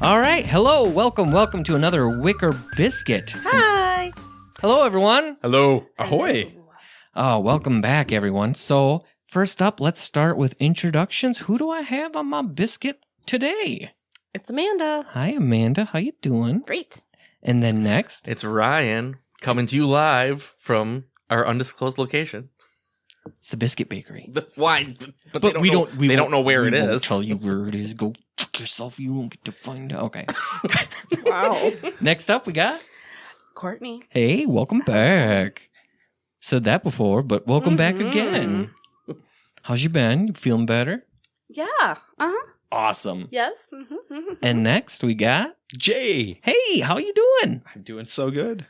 All right. Hello. Welcome to another Wicker Biscuit. Hi. Hello, everyone. Hello. Ahoy. Oh, welcome back, everyone. So, first up, let's start with introductions. Who do I have on my biscuit today? It's Amanda. Hi, Amanda. How you doing? Great. And then next, It's Ryan coming to you live from our undisclosed location. it's the Biscuit Bakery. Why? But But we don't know where it We won't is. tell you where it is. Go check yourself. You won't get to find out. Okay. Wow. Next up, we got. Courtney. Hey, welcome back. Said that before, but welcome back again. How's you been? You feeling better? Yeah. Uh-huh. Awesome. Yes. And next we got. Jay. Hey, how you doing? I'm doing so good.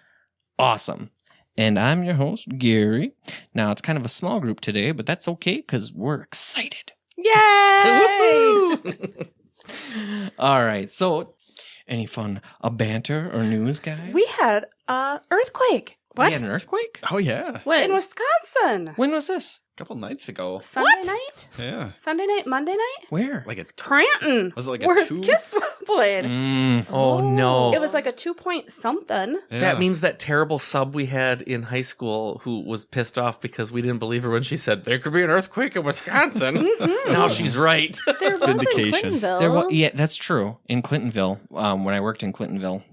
Awesome. And I'm your host, Gary. Now, it's kind of a small group today, but that's okay because we're excited. Yay! All right. So, any fun banter or news, guys? We had an earthquake. We had an earthquake? Oh, yeah. In Wisconsin. When was this? A couple nights ago. Sunday night? Yeah. Sunday night? Monday night? Where? Like a Cranton. Was it like a where two? Kiss played. Oh, no. It was like a 2-point something. Yeah. That means that terrible sub we had in high school who was pissed off because we didn't believe her when she said, there could be an earthquake in Wisconsin. Now she's right. They're both in Vindication. Clintonville. Yeah, that's true. In Clintonville, when I worked in Clintonville,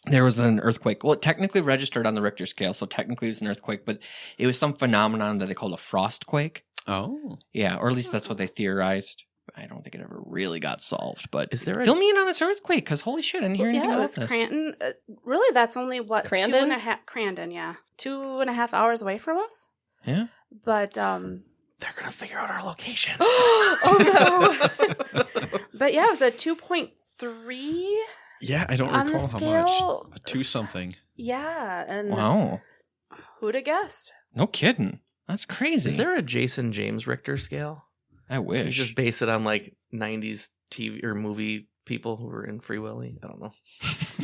there was an earthquake. Well, it technically registered on the Richter scale, so technically it's an earthquake, but it was some phenomenon that they called a frost quake. Oh. Yeah, or at least that's what they theorized. I don't think it ever really got solved, but Is there a- fill me in on this earthquake, because holy shit, I didn't hear anything Yeah, it about was this. Cranton. Really, that's only what? Crandon? 2.5. Crandon, yeah. 2.5 hours away from us. Yeah? But, They're going to figure out our location. oh no. But yeah, it was a 2.3. Yeah, I don't On the recall how scale, much. A 2 something. Yeah, and Wow. who'd have guessed? No kidding. That's crazy. Is there a Jason James Richter scale? I You wish. just base it on like 90s TV or movie people who were in Free Willy? I don't know.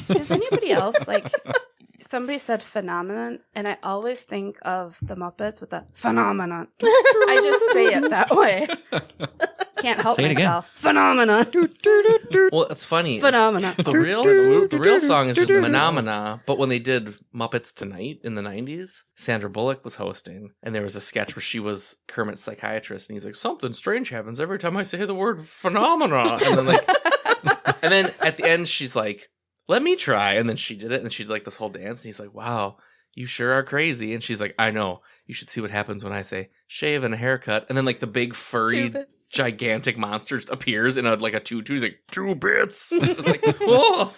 Does anybody else like? Somebody said phenomenon, and I always think of the Muppets with the phenomenon. I just say it that way. Can't help Say it again. myself. Phenomenon. Well, it's funny. Phenomenon. The real song is just Phenomena, but when they did Muppets Tonight in the 90s, Sandra Bullock was hosting, and there was a sketch where she was Kermit's psychiatrist, and he's like, something strange happens every time I say the word phenomena. And then at the end, she's like, let me try. And then she did it, and she did like this whole dance, and he's like, wow, you sure are crazy. And she's like, I know. You should see what happens when I say shave and a haircut. And then like the big furry gigantic monster appears in a tutu. He's like, 2 bits. It's like, whoa.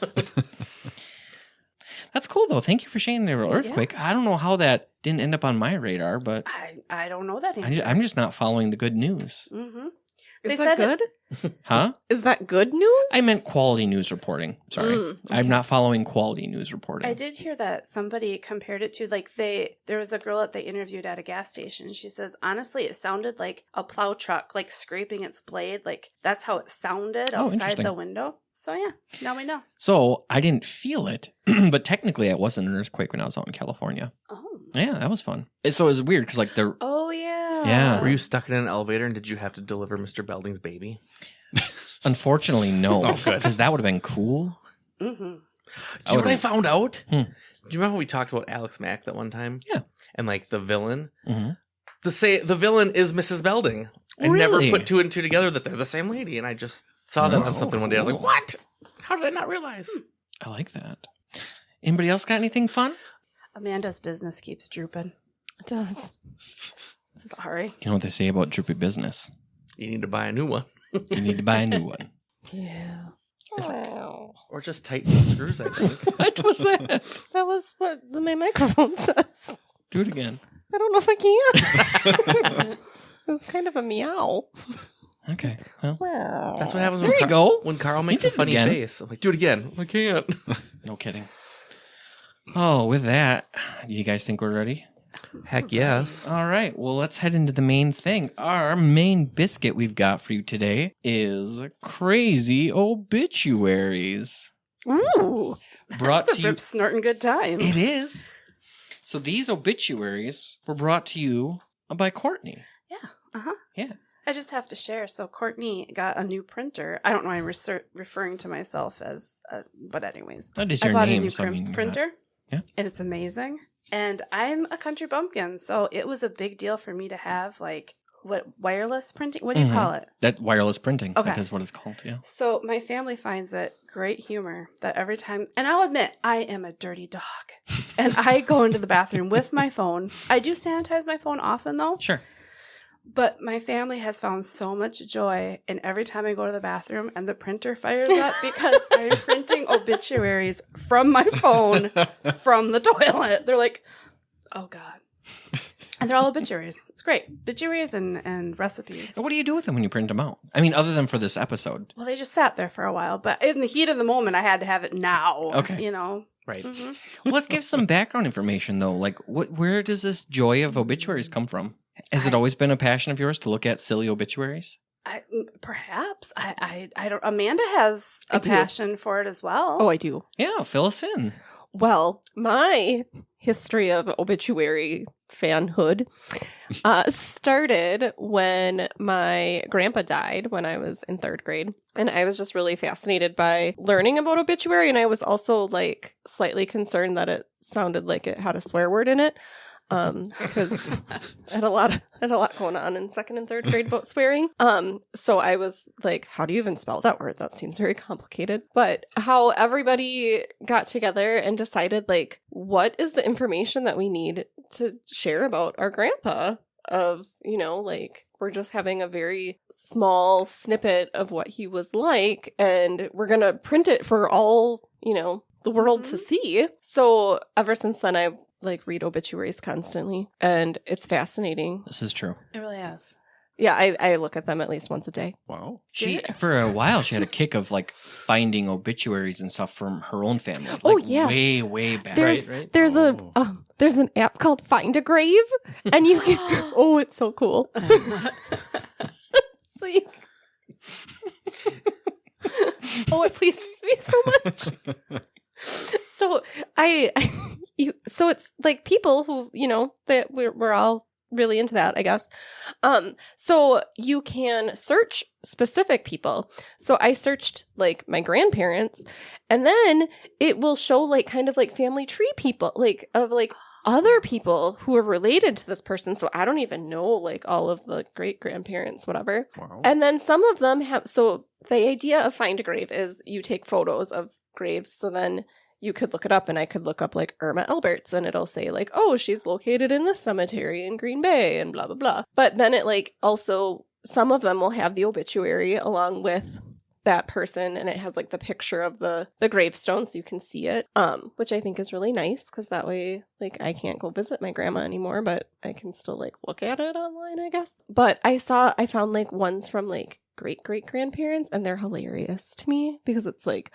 That's cool, though. Thank you for sharing the earthquake. Yeah. I don't know how that didn't end up on my radar, but I don't know that answer. I'm just not following the good news. Mm-hmm. Is They that said good? Huh? Is that good news? I meant quality news reporting. Sorry. Mm, I'm not following quality news reporting. I did hear that somebody compared it to there was a girl that they interviewed at a gas station. She says, honestly, it sounded like a plow truck, like scraping its blade. Like that's how it sounded Oh, outside interesting. the window. So yeah, now we know. So I didn't feel it, but technically it wasn't an earthquake when I was out in California. Oh. Yeah, that was fun. So it was weird because Oh, yeah. Yeah. Were you stuck in an elevator and did you have to deliver Mr. Belding's baby? unfortunately, no. Oh, good. Because that would have been cool. Mm-hmm. Do you know what I found out? Hmm. Do you remember we talked about Alex Mack that one time? Yeah. And like the villain? Mm-hmm. The villain is Mrs. Belding. I Really? never put 2 and 2 together that they're the same lady. And I just saw that on something one day. I was like, what? How did I not realize? I like that. Anybody else got anything fun? Amanda's business keeps drooping. It does. Sorry. You know what they say about droopy business? You need to buy a new one. You need to buy a new one. Yeah. Or just tighten the screws, I think. What was that? That was what my microphone says. Do it again. I don't know if I can. It was kind of a meow. Okay. Well, Wow. That's what happens there you go. when Carl makes You a did it funny again. face. I'm like, do it again. I can't. No kidding. Oh, with that, do you guys think we're ready? Heck yes. All right. Well, let's head into the main thing. Our main biscuit we've got for you today is crazy obituaries. Ooh. Brought That's to a you. rip snorting good time. It is. So these obituaries were brought to you by Courtney. Yeah. Uh-huh. Yeah. I just have to share. So Courtney got a new printer. I don't know why I'm referring to myself as, but anyways. That is I your bought name. a new So I mean, you're not- printer. Yeah. And it's amazing. And I'm a country bumpkin, so it was a big deal for me to have like wireless printing. What do you call it? That wireless printing. Okay. That is what it's called. Yeah. So my family finds it great humor that every time, and I'll admit, I am a dirty dog. And I go into the bathroom with my phone. I do sanitize my phone often though. Sure. But my family has found so much joy in every time I go to the bathroom and the printer fires up because I'm printing obituaries from my phone from the toilet. They're like, oh God. And they're all obituaries. It's great. Obituaries and recipes. What do you do with them when you print them out? I mean, other than for this episode. Well, they just sat there for a while. But in the heat of the moment, I had to have it now. Okay. You know? Right. Mm-hmm. Well, let's give some background information, though. Like, where does this joy of obituaries come from? Has it always been a passion of yours to look at silly obituaries? Perhaps. I don't. Amanda has I a do. passion for it as well. Oh, I do. Yeah, fill us in. Well, my history of obituary fanhood started when my grandpa died when I was in 3rd grade. And I was just really fascinated by learning about obituary. And I was also like slightly concerned that it sounded like it had a swear word in it. Because I had a lot going on in 2nd and 3rd grade about swearing. So I was like, how do you even spell that word? That seems very complicated. But how everybody got together and decided like, what is the information that we need to share about our grandpa? Of, you know, like we're just having a very small snippet of what he was like, and we're gonna print it for all, you know, the world to see. So ever since then, I like read obituaries constantly, and it's fascinating. This is true. It really is. Yeah, I look at them at least once a day. Wow. She, for a while, she had a kick of like finding obituaries and stuff from her own family. Like, Oh, yeah. way, way back. There's right. there's Oh. there's an app called Find a Grave, and you can oh, it's so cool. So you oh, it pleases me so much. So so it's like people who, you know, that we're all really into that, I guess. So you can search specific people. So I searched like my grandparents, and then it will show like kind of like family tree people, like of like other people who are related to this person. So I don't even know like all of the great grandparents, whatever. Wow. And then some of them have, so the idea of Find a Grave is you take photos of graves. So then you could look it up, and I could look up like Irma Alberts, and it'll say like, oh, she's located in this cemetery in Green Bay and blah, blah, blah. But then it like also, some of them will have the obituary along with that person, and it has like the picture of the gravestone so you can see it, which I think is really nice because that way like I can't go visit my grandma anymore, but I can still like look at it online, I guess. But I found like ones from like great grandparents, and they're hilarious to me because it's like,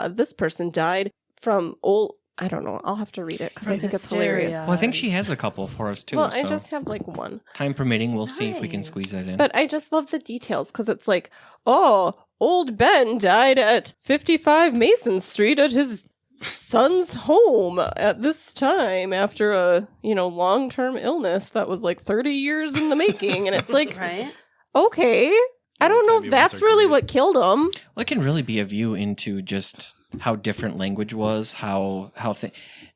this person died from old, I don't know, I'll have to read it because I think it's hysteria. hilarious. Well, I think she has a couple for us too. Well, so I just have like one. time permitting, we'll see if we can Nice. squeeze that in. But I just love the details because it's like, oh, old Ben died at 55 Mason Street at his son's home at this time after a, you know, long-term illness that was like 30 years in the making. And it's like, Right? okay, I don't know if that's really what killed him. Well, it can really be a view into just how different language was, how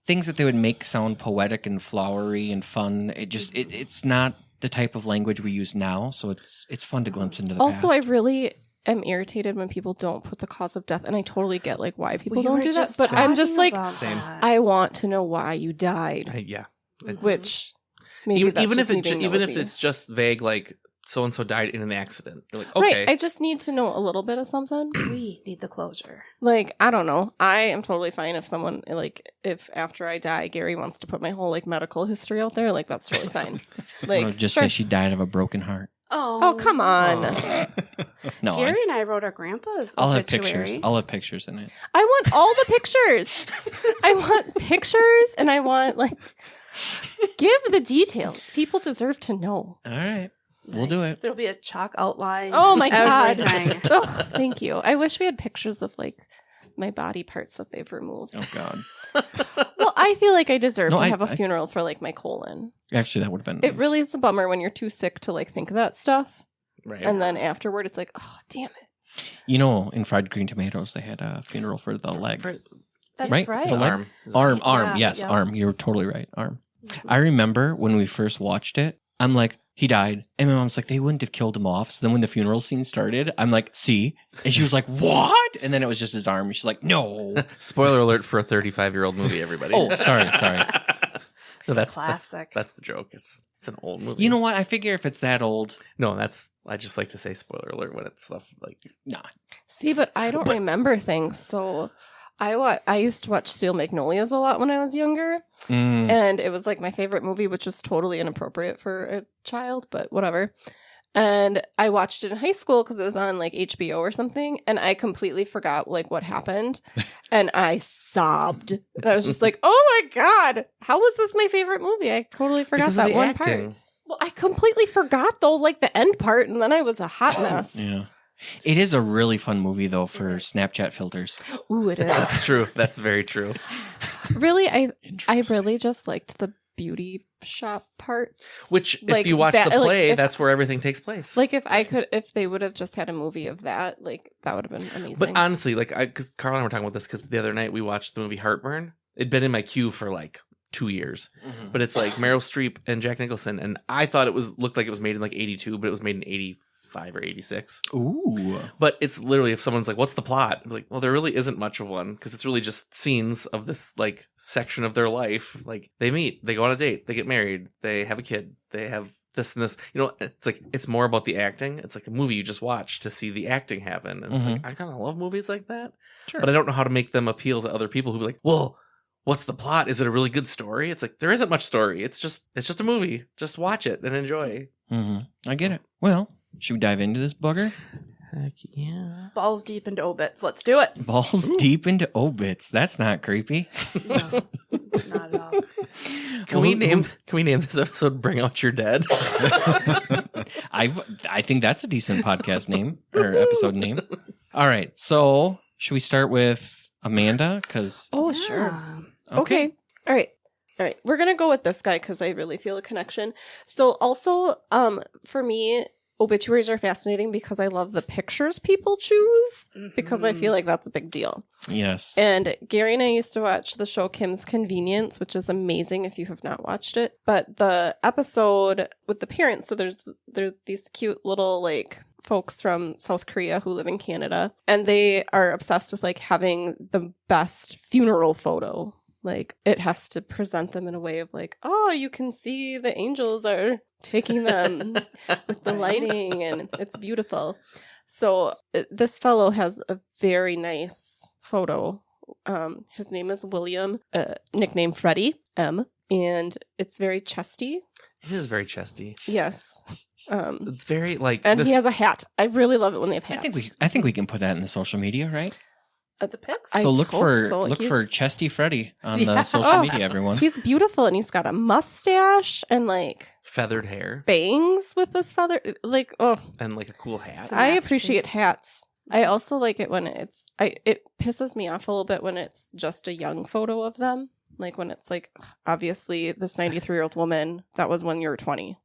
things that they would make sound poetic and flowery and fun. It's not the type of language we use now, so it's fun to glimpse into the Also, past. I really am irritated when people don't put the cause of death, and I totally get like why people We don't were do that. just But I'm just talking like, about Same. that. I want to know why you died, Yeah. It's- which maybe even, that's even just if me it being even if nosy. it's just vague, like so and so died in an accident. You're like, okay, Right, I just need to know a little bit of something. We need the closure. Like, I don't know. I am totally fine if someone, like, if after I die, Gary wants to put my whole, like, medical history out there. Like, that's totally fine. Like, Or just sure. say she died of a broken heart. Oh, come on. No, Gary and I wrote our grandpa's I'll have obituary. pictures. I'll have pictures in it. I want all the pictures. I want pictures, and I want, like, give the details. People deserve to know. All right, we'll do Nice. it. There'll be a chalk outline. Oh, my God. Everything. Ugh, thank you. I wish we had pictures of, like, my body parts that they've removed. Oh God. Well, I feel like I deserve No, to I- have a I- funeral for, like, my colon. Actually, that would have been. It nice. really is a bummer when you're too sick to like think of that stuff. Right. And then afterward, it's like, oh, damn it. You know, in Fried Green Tomatoes, they had a funeral for the leg. That's Right? right. The leg? Arm. Arm, Yeah, yes, yeah. arm. You're totally right, arm. Mhm. I remember when we first watched it, I'm like, he died. And my mom's like, they wouldn't have killed him off. So then when the funeral scene started, I'm like, see? And she was like, what? And then it was just his arm. She's like, no. Spoiler alert for a 35-year-old movie, everybody. Oh, sorry. No, that's Classic. That's the joke. It's an old movie. You know what? I figure if it's that old, No, I just like to say spoiler alert when it's stuff like nah. See, but I don't remember things. So I used to watch Steel Magnolias a lot when I was younger. Mm. And it was like my favorite movie, which was totally inappropriate for a child, but whatever. And I watched it in high school because it was on like HBO or something, and I completely forgot like what happened, and I sobbed. And I was just like, "Oh my god, how was this my favorite movie? I totally forgot because of that the one acting. part." Well, I completely forgot though, like the end part, and then I was a hot mess. Yeah. It is a really fun movie, though, for Snapchat filters. Ooh, it is. That's true. That's very true. Really, I really just liked the beauty shop parts. Which, Like if you watch that- the like, play, if- that's where everything takes place. Like if they would have just had a movie of that, like that would have been amazing. But honestly, like, because Carl and I were talking about this because the other night we watched the movie Heartburn. It'd been in my queue for like 2 years, but it's like Meryl Streep and Jack Nicholson, and I thought looked like it was made in like 82, but it was made in 85 or 86. Ooh. But it's literally, if someone's like, what's the plot? I'm like, well, there really isn't much of one, because it's really just scenes of this like section of their life. Like, they meet, they go on a date, they get married, they have a kid, they have this and this. You know, it's like, it's more about the acting. It's like a movie you just watch to see the acting happen. And it's like, I kind of love movies like that. Sure. But I don't know how to make them appeal to other people who be like, well, what's the plot? Is it a really good story? It's like, there isn't much story. It's just a movie. Just watch it and enjoy. I get it. Well, should we dive into this bugger? Heck yeah. Balls deep into obits. Let's do it. Balls deep into obits. That's not creepy. No, not at all. Can we name this episode "Bring Out Your Dead"? I think that's a decent podcast name or episode name. All right. So should we start with Amanda? Because oh sure. Yeah. Okay. All right. We're going to go with this guy because I really feel a connection. So also, for me, obituaries are fascinating because I love the pictures people choose because I feel like that's a big deal. Yes. And Gary and I used to watch the show Kim's Convenience, which is amazing if you have not watched it. But the episode with the parents, so there's these cute little like folks from South Korea who live in Canada, and they are obsessed with like having the best funeral photo. Like, it has to present them in a way of like, oh, you can see the angels are taking them with the lighting, and it's beautiful. So this fellow has a very nice photo. His name is William, nicknamed Freddie M, and it's very chesty. It is very chesty. Yes. It's very like, And he has a hat. I really love it when they have hats. I think we can put that in the social media, right? At the pics? I So look hope for so. for He's- Chesty Freddy on Yeah. the social Oh. media, everyone. He's beautiful, and he's got a mustache and like feathered hair bangs with this feather. Like, oh, and like a cool hat. So- I masterpiece. appreciate hats. I also like it when it pisses me off a little bit when it's just a young photo of them. Like when it's like, obviously this 93-year-old woman, that was when you were 20.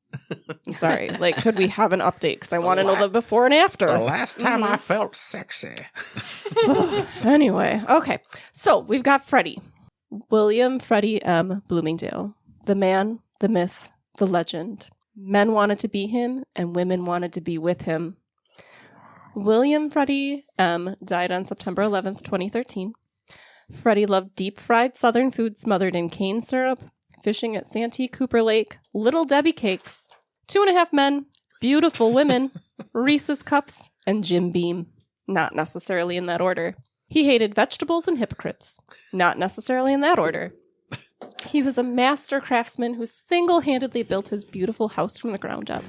I'm sorry. Like, could we have an update? Because I want to know the before and after. last time I felt sexy. Anyway, okay. So we've got Freddie. William Freddie M. Bloomingdale. The man, the myth, the legend. Men wanted to be him, and women wanted to be with him. William Freddie M. died on September 11th, 2013. Freddie loved deep-fried Southern food smothered in cane syrup, fishing at Santee Cooper Lake, Little Debbie cakes, 2.5 Men, beautiful women, Reese's Cups, and Jim Beam. Not necessarily in that order. He hated vegetables and hypocrites. Not necessarily in that order. He was a master craftsman who single-handedly built his beautiful house from the ground up.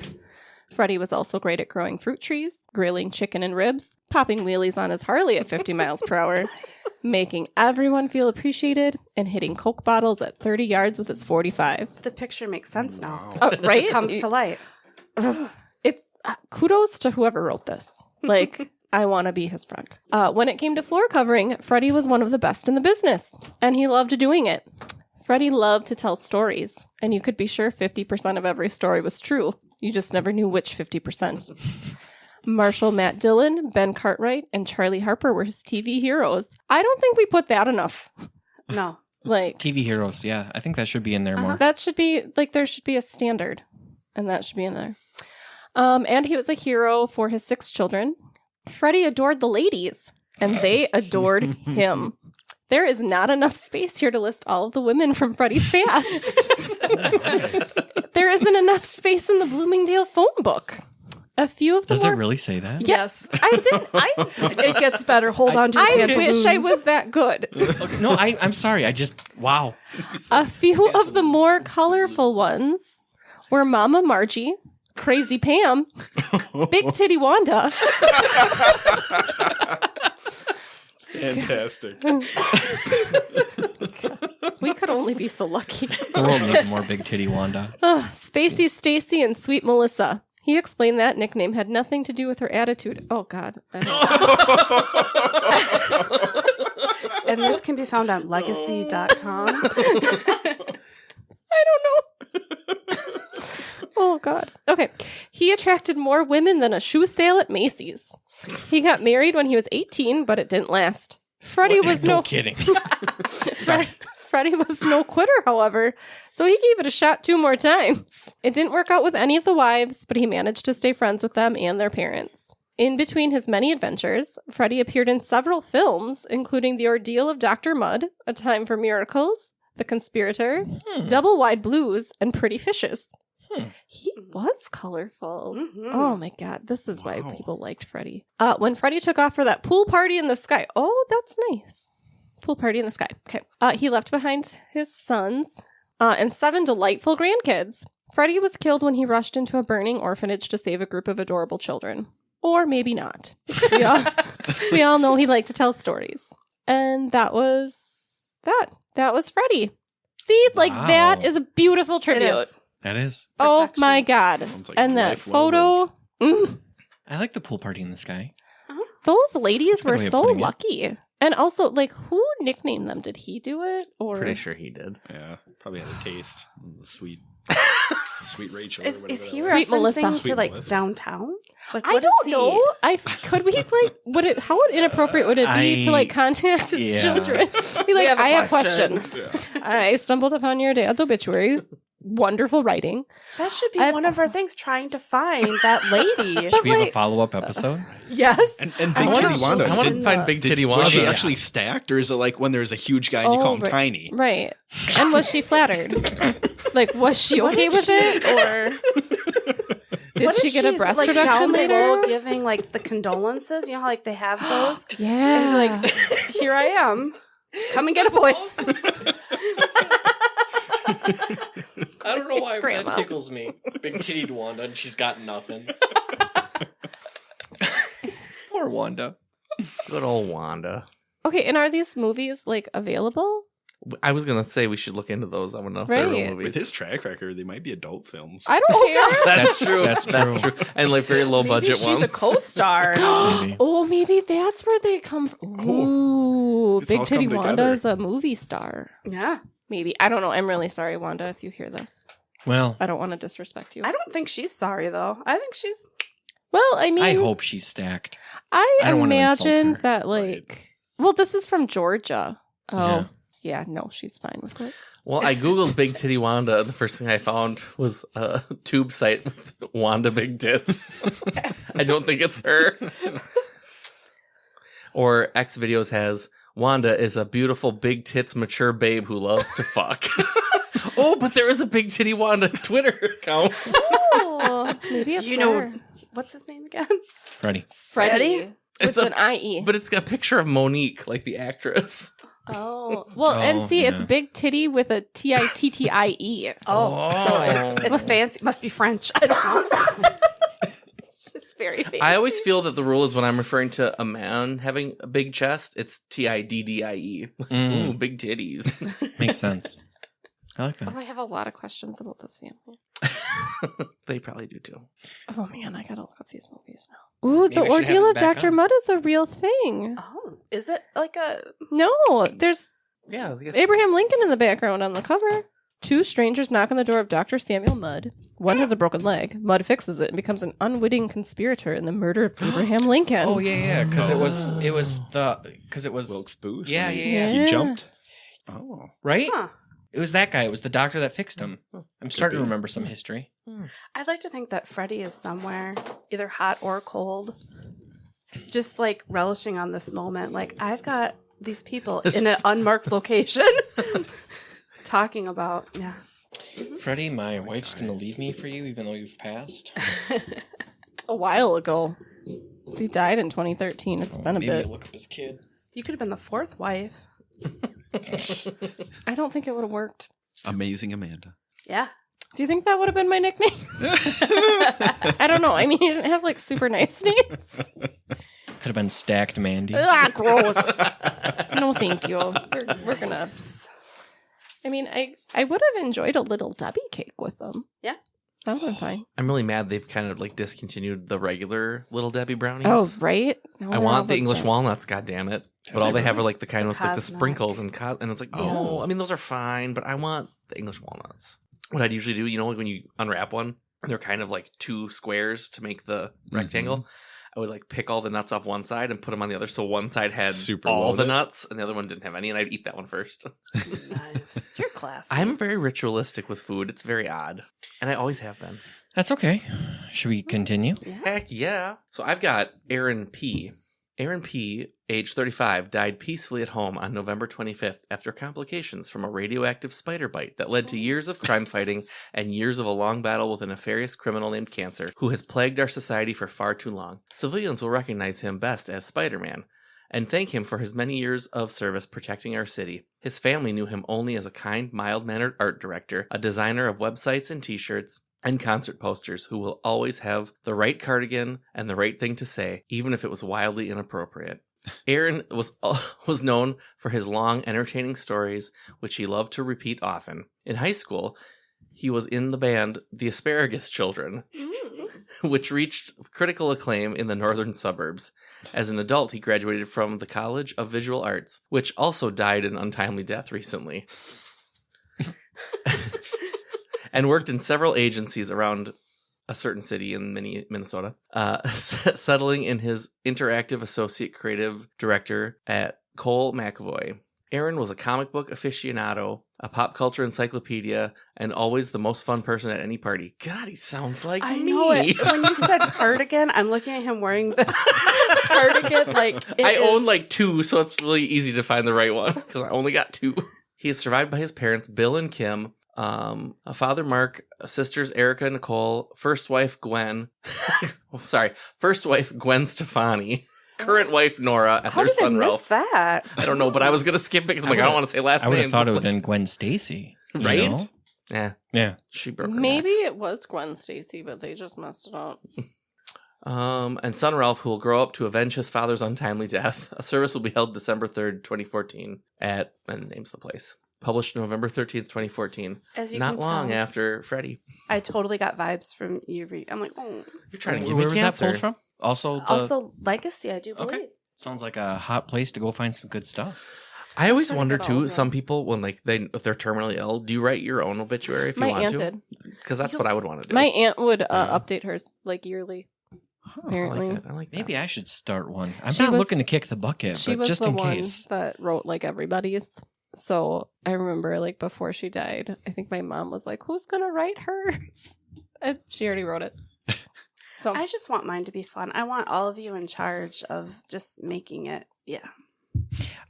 Freddie was also great at growing fruit trees, grilling chicken and ribs, popping wheelies on his Harley at 50 miles per hour, making everyone feel appreciated, and hitting Coke bottles at 30 yards with his 45. The picture makes sense now. Oh, right? It comes to light. It's kudos to whoever wrote this. Like, I want to be his friend. When it came to floor covering, Freddie was one of the best in the business, and he loved doing it. Freddie loved to tell stories, and you could be sure 50% of every story was true. You just never knew which 50%. Marshall Matt Dillon, Ben Cartwright, and Charlie Harper were his TV heroes. I don't think we put that enough. No. Like TV heroes, yeah. I think that should be in there more. that should be like there should be a standard, and that should be in there. And he was a hero for his 6 children. Freddie adored the ladies, and they adored him. There is not enough space here to list all of the women from Freddie's past. There isn't enough space in the Bloomingdale phone book. A few of the Does it really say that? Yes. I It gets better. Hold on to your I pantaloons. wish I was that good. Okay, no, I'm sorry. Wow. A few of the more colorful ones were Mama Margie, Crazy Pam, Big Titty Wanda, Fantastic. we could only be so lucky. The world needs more Big Titty Wanda. Spacey Stacy and Sweet Melissa. He explained that nickname had nothing to do with her attitude. Oh, God. And this can be found on legacy.com. I don't know. Oh, God. Okay. He attracted more women than a shoe sale at Macy's. He got married when he was 18, but it didn't last. Freddie was no kidding. Sorry. Freddie was no quitter, however, so he gave it a shot 2 more times. It didn't work out with any of the wives, but he managed to stay friends with them and their parents. In between his many adventures, Freddie appeared in several films, including The Ordeal of Dr. Mudd, A Time for Miracles, The Conspirator, Double Wide Blues, and Pretty Fishes. He was colorful. Mm-hmm. Oh my God, this is why people liked Freddie. When Freddie took off for that pool party in the sky. Oh, that's nice. Pool party in the sky. Okay. He left behind his sons and 7 delightful grandkids. Freddie was killed when he rushed into a burning orphanage to save a group of adorable children. Or maybe not. We all know he liked to tell stories. And that was that. That was Freddie. See, like that is a beautiful tribute. That is. Oh Perfection. my God. Sounds like And that life well photo. lived. I like the pool party in the sky. Those ladies That's a good were way of so putting it. lucky. And also, like, who nicknamed them? Did he do it? Or Pretty sure he did. Yeah, probably had a taste. The sweet Rachel. Is he Sweet referencing Melissa. to Sweet like Melissa. downtown? Like, I what is don't he? know. Could we like would it? How inappropriate would it be to like contact his Yeah. children? Be like, have a I have question." questions. I stumbled upon your dad's obituary. Wonderful writing. That should be I've- one of our things, trying to find that lady. Should we have a like- follow-up episode? Yes. And I Big wonder Titty if Wanda. I want in to find the- Big Titty Was Wanda. she Yeah. actually stacked, or is it like when there's a huge guy and you Oh, call him right. tiny? Right. And was she flattered? Like, was she okay with it? Or did What she if get a she's, breast like, reduction down below later? giving like the condolences? You know how like they have those? Yeah. And be like, here I am. Come and get a voice. I don't know why Grandma. tickles me. Big titty Wanda, and she's got nothing. Poor Wanda. Good old Wanda. Okay, and are these movies like available? I was gonna say we should look into those. I want to know if they're Right. real movies. With his track record, they might be adult films. I don't care. That's true. That's That's true. true. And like very low Maybe budget she's ones. a co-star. Maybe. Oh, maybe that's where they come from. Ooh, It's Big all Titty come Wanda together. is a movie star. Yeah. Maybe. I don't know. I'm really sorry, Wanda, if you hear this. Well, I don't want to disrespect you. I don't think she's sorry though. I think she's Well, I mean, I hope she's stacked. I I don't wanna insult imagine her. that, like, well, this is from Georgia. Yeah. Oh, yeah, no, she's fine with it. Well, I googled Big Titty Wanda. And the first thing I found was a tube site with Wanda Big Tits. I don't think it's her. Or X Videos has Wanda is a beautiful big tits mature babe who loves to fuck. Oh, but there is a Big Titty Wanda Twitter account. Oh, maybe it's Do you know her. what's his name again? Freddie. Freddie? It's With a- an IE. But it's got a picture of Monique, like the actress. Oh, well, and Oh, see, it's yeah. big titty with a TITTIE. Oh, so it's fancy. Must be French. I don't know. It's just very fancy. I always feel that the rule is when I'm referring to a man having a big chest, it's TIDDIE. Mm. Ooh, big titties. Makes sense. I like Oh, that. I have a lot of questions about this family. They probably do too. Oh man, I gotta look up these movies now. Ooh, Maybe The we should Ordeal have of it back Dr. on. Mudd is a real thing. Oh, is it like a? No, there's Yeah. Abraham Lincoln in the background on the cover. 2 strangers knock on the door of Dr. Samuel Mudd. One has a broken leg. Mudd fixes it and becomes an unwitting conspirator in the murder of Abraham Lincoln. Oh yeah, because it was Wilkes Booth. Yeah, when yeah. He jumped. Oh. right. Huh. It was that guy. It was the doctor that fixed him. I'm starting to be. remember some history. I'd like to think that Freddie is somewhere, either hot or cold, just like relishing on this moment. Like, I've got these people in an unmarked location talking about, yeah. Freddie, my wife's gonna leave me for you, even though you've passed. A while ago. He died in 2013. It's been a Maybe bit. look up his kid. You could have been the 4th wife. I don't think it would have worked. Amazing Amanda. Yeah. Do you think that would have been my nickname? I don't know. I mean, you didn't have like super nice names. Could have been Stacked Mandy. Ah, gross. No, thank you. We're gonna. I mean, I would have enjoyed a little Debbie cake with them. Yeah. That would have been fine. I'm really mad they've kind of like discontinued the regular Little Debbie brownies. Oh, right? No, I want the English walnuts, God damn it! But all they have are like the kind The with like the cosmic. sprinkles and it's like, no, I mean those are fine, but I want the English walnuts. What I'd usually do, like when you unwrap one, they're kind of like 2 squares to make the rectangle. I would like pick all the nuts off one side and put them on the other, so one side had Super all the loaded. nuts and the other one didn't have any, and I'd eat that one first. Nice. You're classy. I'm very ritualistic with food. It's very odd, and I always have been. That's okay. Should we continue? Yeah. Heck yeah. So I've got Aaron P. Aaron P., age 35, died peacefully at home on November 25th after complications from a radioactive spider bite that led to years of crime fighting and years of a long battle with a nefarious criminal named Cancer, who has plagued our society for far too long. Civilians will recognize him best as Spider-Man and thank him for his many years of service protecting our city. His family knew him only as a kind, mild-mannered art director, a designer of websites and t-shirts, and concert posters who will always have the right cardigan and the right thing to say, even if it was wildly inappropriate. Aaron was known for his long, entertaining stories, which he loved to repeat often. In high school, he was in the band The Asparagus Children, which reached critical acclaim in the northern suburbs. As an adult, he graduated from the College of Visual Arts, which also died an untimely death recently. And worked in several agencies around a certain city in Minnesota, settling in his interactive associate creative director at Cole McAvoy. Aaron was a comic book aficionado, a pop culture encyclopedia, and always the most fun person at any party. God, he sounds like I me. know it. When you said cardigan, I'm looking at him wearing this cardigan. Like, I own like 2, so it's really easy to find the right one because I only got 2. He is survived by his parents, Bill and Kim, a father, Mark, sisters, Erica and Nicole, first wife, Gwen Stefani, current wife, Nora, and How their did I son, miss Ralph. that? I don't know, but I was going to skip it because I'm like, I don't want to say last I would names. have thought it would Like, have been Gwen Stacy. you Right? know? Yeah, she broke her Maybe neck. it was Gwen Stacy, but they just messed it up. And son Ralph, who will grow up to avenge his father's untimely death. A service will be held December 3rd, 2014 at, and names the place. Published November 13th, 2014. As you Not can long tell, after Freddie. I totally got vibes from you. I'm like, oh. You're trying to give Where me was that cancer. pulled from? Also, Also, Legacy, I do believe. Okay. Sounds like a hot place to go find some good stuff. I always Trying to wonder get all too. of Some them. people, when like if they're terminally ill, do you write your own obituary if you My want aunt to? did. Because that's what I would want to do. My aunt would Yeah. update hers like yearly. Oh, apparently. I like that. I like that. Maybe I should start one. I'm She not was- looking to kick the bucket, She but was just the in one case. that wrote like everybody's. So I remember like before she died, I think my mom was like, "Who's gonna write hers?" And she already wrote it. So I just want mine to be fun. I want all of you in charge of just making it. Yeah.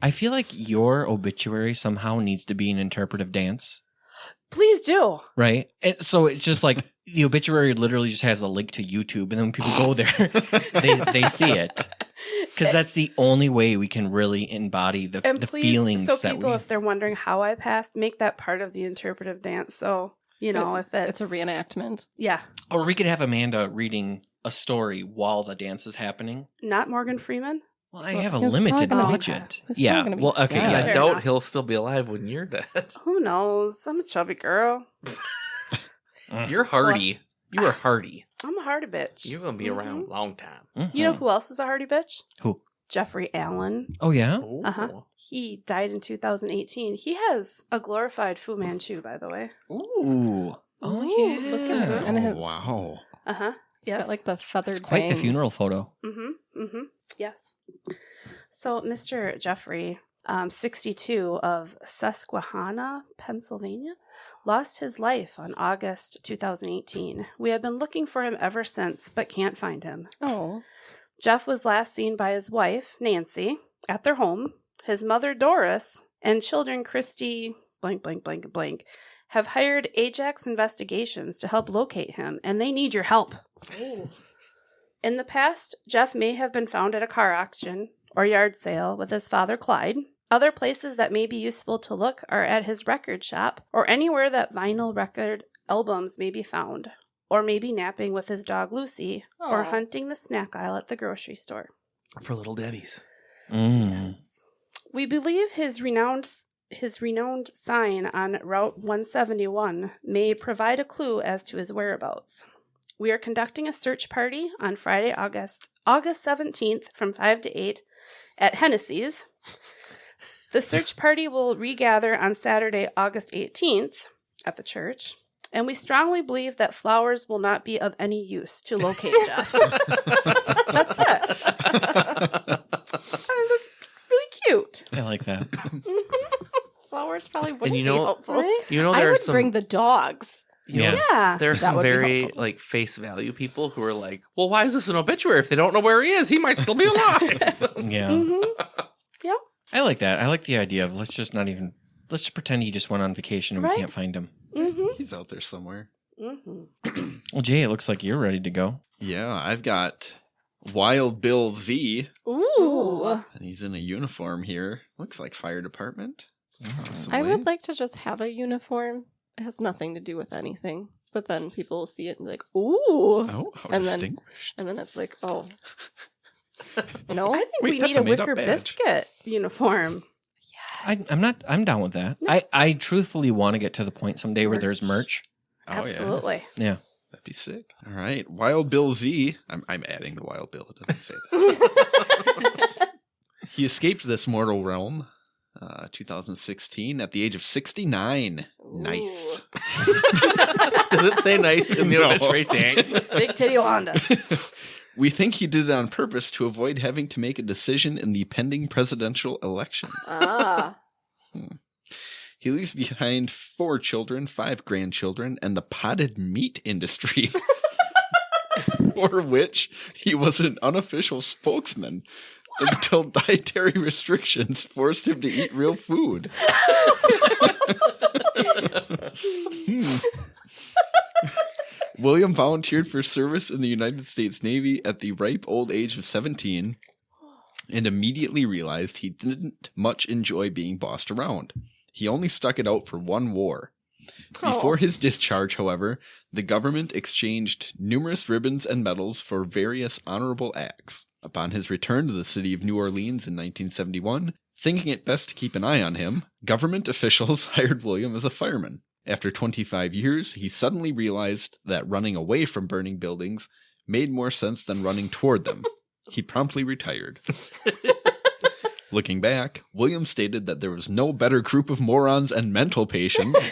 I feel like your obituary somehow needs to be an interpretive dance, Please do. right? And so it's just like the obituary literally just has a link to YouTube, and then when people go there, they see it. Because that's the only way we can really embody the And please, please, feelings so that people, we... if they're wondering how I passed, make that part of the interpretive dance. So, if it's a reenactment. Yeah. Or we could have Amanda reading a story while the dance is happening. Not Morgan Freeman. Well, I Well, have a he's limited probably gonna be budget. dead. He's Yeah. probably gonna be Well, okay. dead. Yeah. I Fair doubt enough. he'll still be alive when you're dead. Who knows? I'm a chubby girl. You're hardy. You are hardy. I'm a hardy bitch. You're gonna be around a long time. You know who else is a hardy bitch? Who? Jeffrey Allen. Oh, yeah? Uh-huh. He died in 2018. He has a glorified Fu Manchu, by the way. Ooh. Oh, Ooh, look at that. And it's Wow. Uh-huh. got Yes. like the feathered It's quite the bangs. funeral photo. Mm-hmm. Mm-hmm. Yes. So Mr. Jeffrey, 62 of Susquehanna, Pennsylvania, lost his life on August 2018. We have been looking for him ever since, but can't find him. Oh. Jeff was last seen by his wife, Nancy, at their home. His mother, Doris, and children, Christy, blank, blank, blank, blank, have hired Ajax Investigations to help locate him, and they need your help. In the past, Jeff may have been found at a car auction or yard sale with his father, Clyde. Other places that may be useful to look are at his record shop or anywhere that vinyl record albums may be found, or maybe napping with his dog, Lucy, or Aw. hunting the snack aisle at the grocery store. For Little Debbie's. Mm. We believe his renowned sign on Route 171 may provide a clue as to his whereabouts. We are conducting a search party on Friday, August 17th from 5 to 8 at Hennessy's. The search party will regather on Saturday, August 18th at the church, and we strongly believe that flowers will not be of any use to locate Jeff. That's it. And it's really cute. I like that. Flowers probably wouldn't And you be know, helpful. Right? you know, I there are would some bring the dogs. you know, Yeah. there are That some would be very helpful. like face value people who are like, well, why is this an obituary? If they don't know where he is, he might still be alive. Yeah. Mm-hmm. I like that. I like the idea of let's just pretend he just went on vacation and Right. we can't find him. Mm-hmm. He's out there somewhere. Mm-hmm. Well, Jay, it looks like you're ready to go. Yeah, I've got Wild Bill Z. Ooh. And he's in a uniform here. Looks like fire department. I Possibly. would like to just have a uniform. It has nothing to do with anything. But then people will see it and be like, ooh. Oh, how And then- distinguished. And then it's like, oh. You know? I think Wait, we that's need a a made-up Wicker badge. Biscuit uniform. I'm down with that. I truthfully want to get to the point someday where there's merch. Oh, Absolutely. Yeah. That'd be sick. All right. Wild Bill Z. I'm adding the Wild Bill. It doesn't say that. He escaped this mortal realm 2016 at the age of 69. Nice. Does it say nice in the No. obituary tank? Big Titty Wanda. We think he did it on purpose to avoid having to make a decision in the pending presidential election. Ah. He leaves behind 4 children, 5 grandchildren, and the potted meat industry, for which he was an unofficial spokesman until dietary restrictions forced him to eat real food. William volunteered for service in the United States Navy at the ripe old age of 17 and immediately realized he didn't much enjoy being bossed around. He only stuck it out for one war. Before his discharge, however, the government exchanged numerous ribbons and medals for various honorable acts. Upon his return to the city of New Orleans in 1971, thinking it best to keep an eye on him, government officials hired William as a fireman. After 25 years, he suddenly realized that running away from burning buildings made more sense than running toward them. He promptly retired. Looking back, William stated that there was no better group of morons and mental patients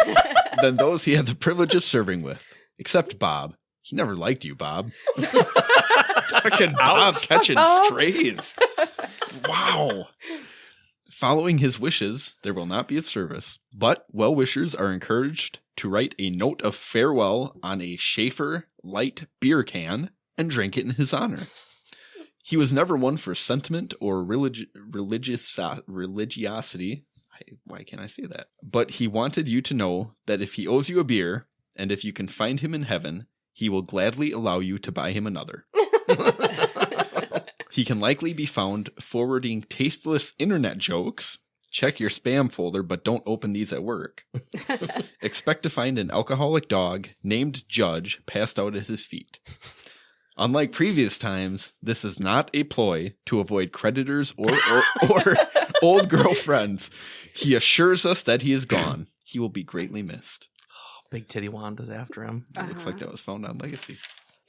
than those he had the privilege of serving with. Except Bob. He never liked you, Bob. Fucking Bob catching strays. Wow. Following his wishes, there will not be a service, but well-wishers are encouraged to write a note of farewell on a Schaefer light beer can and drink it in his honor. He was never one for sentiment or religiosity. Why can't I say that? But he wanted you to know that if he owes you a beer, and if you can find him in heaven, he will gladly allow you to buy him another. He can likely be found forwarding tasteless internet jokes. Check your spam folder, but don't open these at work. Expect to find an alcoholic dog named Judge passed out at his feet. Unlike previous times, this is not a ploy to avoid creditors or old girlfriends. He assures us that he is gone. He will be greatly missed. Big Titty Wanda's after him. It looks like that was found on Legacy.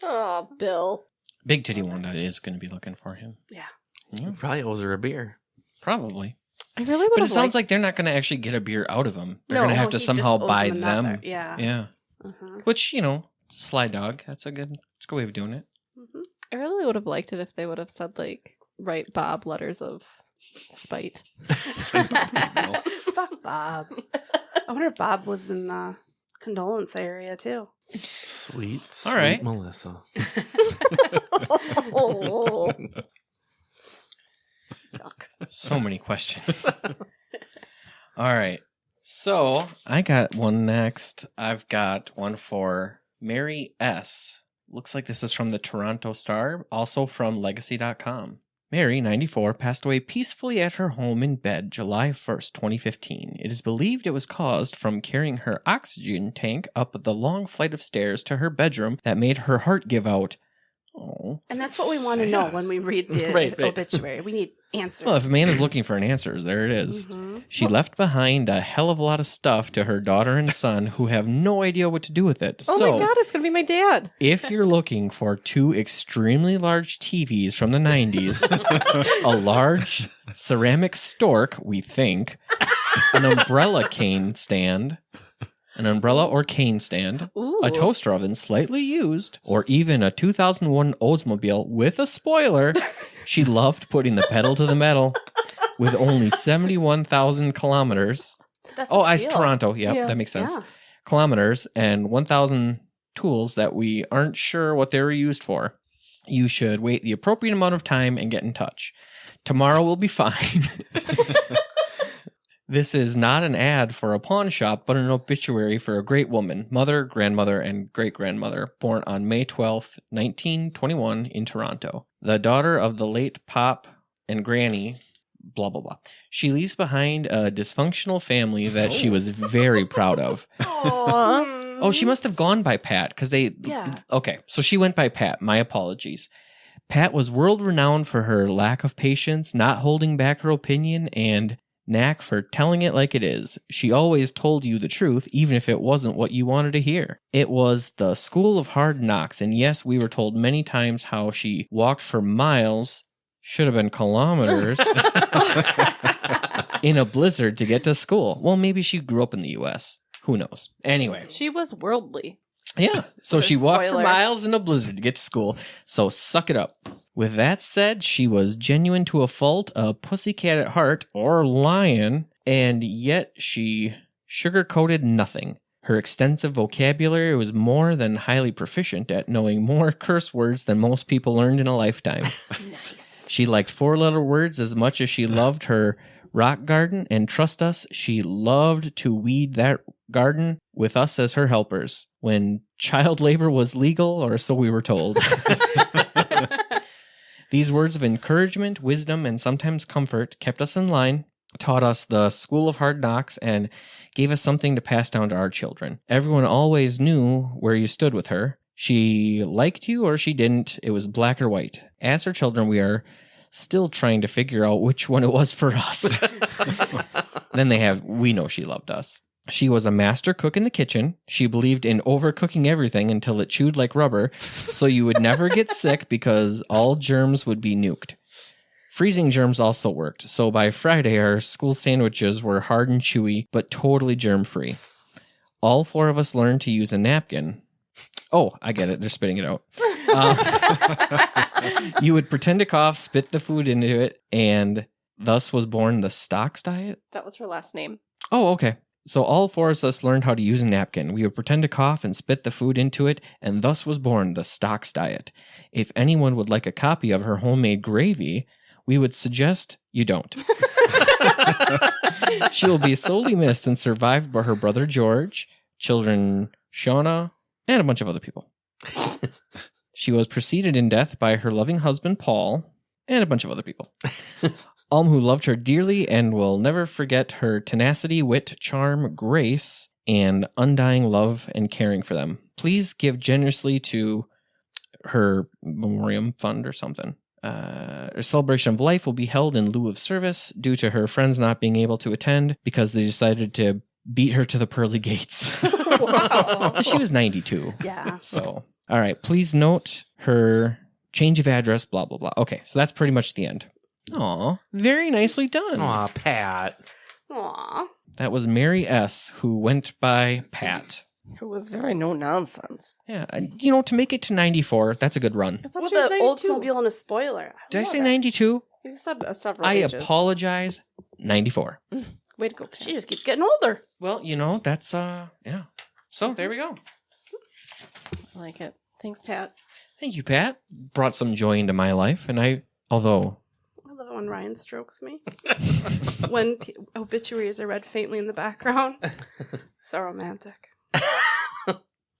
Oh, Bill. Big Titty Wanda is going to be looking for him. Yeah. Yeah, He probably owes her a beer. probably. I really would But it have sounds like they're not going to actually get a beer out of them. They're No, going to have Oh, to he somehow just owes buy another. them. Yeah. Yeah. Uh-huh. Which, sly dog. That's a good way of doing it. Mhm. I really would have liked it if they would have said, like, write Bob letters of spite. Fuck Bob. I wonder if Bob was in the condolence area too. Sweet, All right. Melissa. Oh. Yuck. So many questions. All right. So I got one next. I've got one for Mary S. Looks like this is from the Toronto Star, also from legacy.com. Mary, 94, passed away peacefully at her home in bed July 1st, 2015. It is believed it was caused from carrying her oxygen tank up the long flight of stairs to her bedroom that made her heart give out. Oh. And that's what we want to know when we read the Right. obituary. We need answers. Well, if Amanda's looking for an answers, there it is. Mhm. She left behind a hell of a lot of stuff to her daughter and son who have no idea what to do with it. Oh So, my God, it's going to be my dad. if you're looking for two extremely large TVs from the 90s, a large ceramic stork, we think, an umbrella or cane stand, Ooh. a toaster oven slightly used, or even a 2001 Oldsmobile with a spoiler, she loved putting the pedal to the metal. With only 71,000 kilometers. That's Oh, a steal. Toronto. Yep, Yeah. that makes sense. Yeah. Kilometers and 1,000 tools that we aren't sure what they were used for. You should wait the appropriate amount of time and get in touch. Tomorrow will be fine. This is not an ad for a pawn shop, but an obituary for a great woman, mother, grandmother, and great-grandmother, born on May 12th, 1921 in Toronto. The daughter of the late Pop and Granny, blah, blah, blah. She leaves behind a dysfunctional family that she was very proud of. Aw. Oh, she must have gone by Pat because they... Yeah. Okay, so she went by Pat. My apologies. Pat was world-renowned for her lack of patience, not holding back her opinion, and knack for telling it like it is. She always told you the truth, even if it wasn't what you wanted to hear. It was the school of hard knocks, and yes, we were told many times how she walked for miles, should have been kilometers, in a blizzard to get to school. Well, maybe she grew up in the U.S. Who knows? Anyway. She was worldly. Yeah, so What a she walked for spoiler. miles in a blizzard to get to school, so suck it up. With that said, she was genuine to a fault, a pussycat at heart, or lion, and yet she sugar-coated nothing. Her extensive vocabulary was more than highly proficient at knowing more curse words than most people learned in a lifetime. Nice. She liked four-letter words as much as she loved her rock garden, and trust us, she loved to weed that garden with us as her helpers when child labor was legal, or so we were told. These words of encouragement, wisdom, and sometimes comfort kept us in line, taught us the school of hard knocks, and gave us something to pass down to our children. Everyone always knew where you stood with her. She liked you or she didn't. It was black or white. As her children, we are still trying to figure out which one it was for us. We know she loved us. She was a master cook in the kitchen. She believed in overcooking everything until it chewed like rubber, so you would never get sick because all germs would be nuked. Freezing germs also worked, so by Friday our school sandwiches were hard and chewy, but totally germ-free. All four of us learned to use a napkin. Oh, I get it. They're spitting it out. You would pretend to cough, spit the food into it, and thus was born the Stocks diet. That was her last name. Oh, okay. So all four of us learned how to use a napkin. We would pretend to cough and spit the food into it, and thus was born the Stocks diet. If anyone would like a copy of her homemade gravy, we would suggest you don't. She will be solely missed and survived by her brother George, children Shauna, and a bunch of other people. She was preceded in death by her loving husband Paul, and a bunch of other people. All who loved her dearly and will never forget her tenacity, wit, charm, grace, and undying love and caring for them. Please give generously to her memoriam fund or something. Her celebration of life will be held in lieu of service due to her friends not being able to attend because they decided to beat her to the pearly gates. Wow. She was 92. Yeah. So, all right. Please note her change of address, blah, blah, blah. Okay, so that's pretty much the end. Aw, very nicely done. Aw, Pat. Aw. That was Mary S., who went by Pat. It was very no nonsense. Yeah, to make it to 94, that's a good run. I thought With she was the 92. Oldsmobile and a spoiler. Did I love say it. 92? You said several I ages. apologize. 94. Way to go, Pat. She just keeps getting older. Well, that's, yeah. So there we go. I like it. Thanks, Pat. Thank you, Pat. Brought some joy into my life, and although I love it when Ryan strokes me. When obituaries are read faintly in the background. So romantic.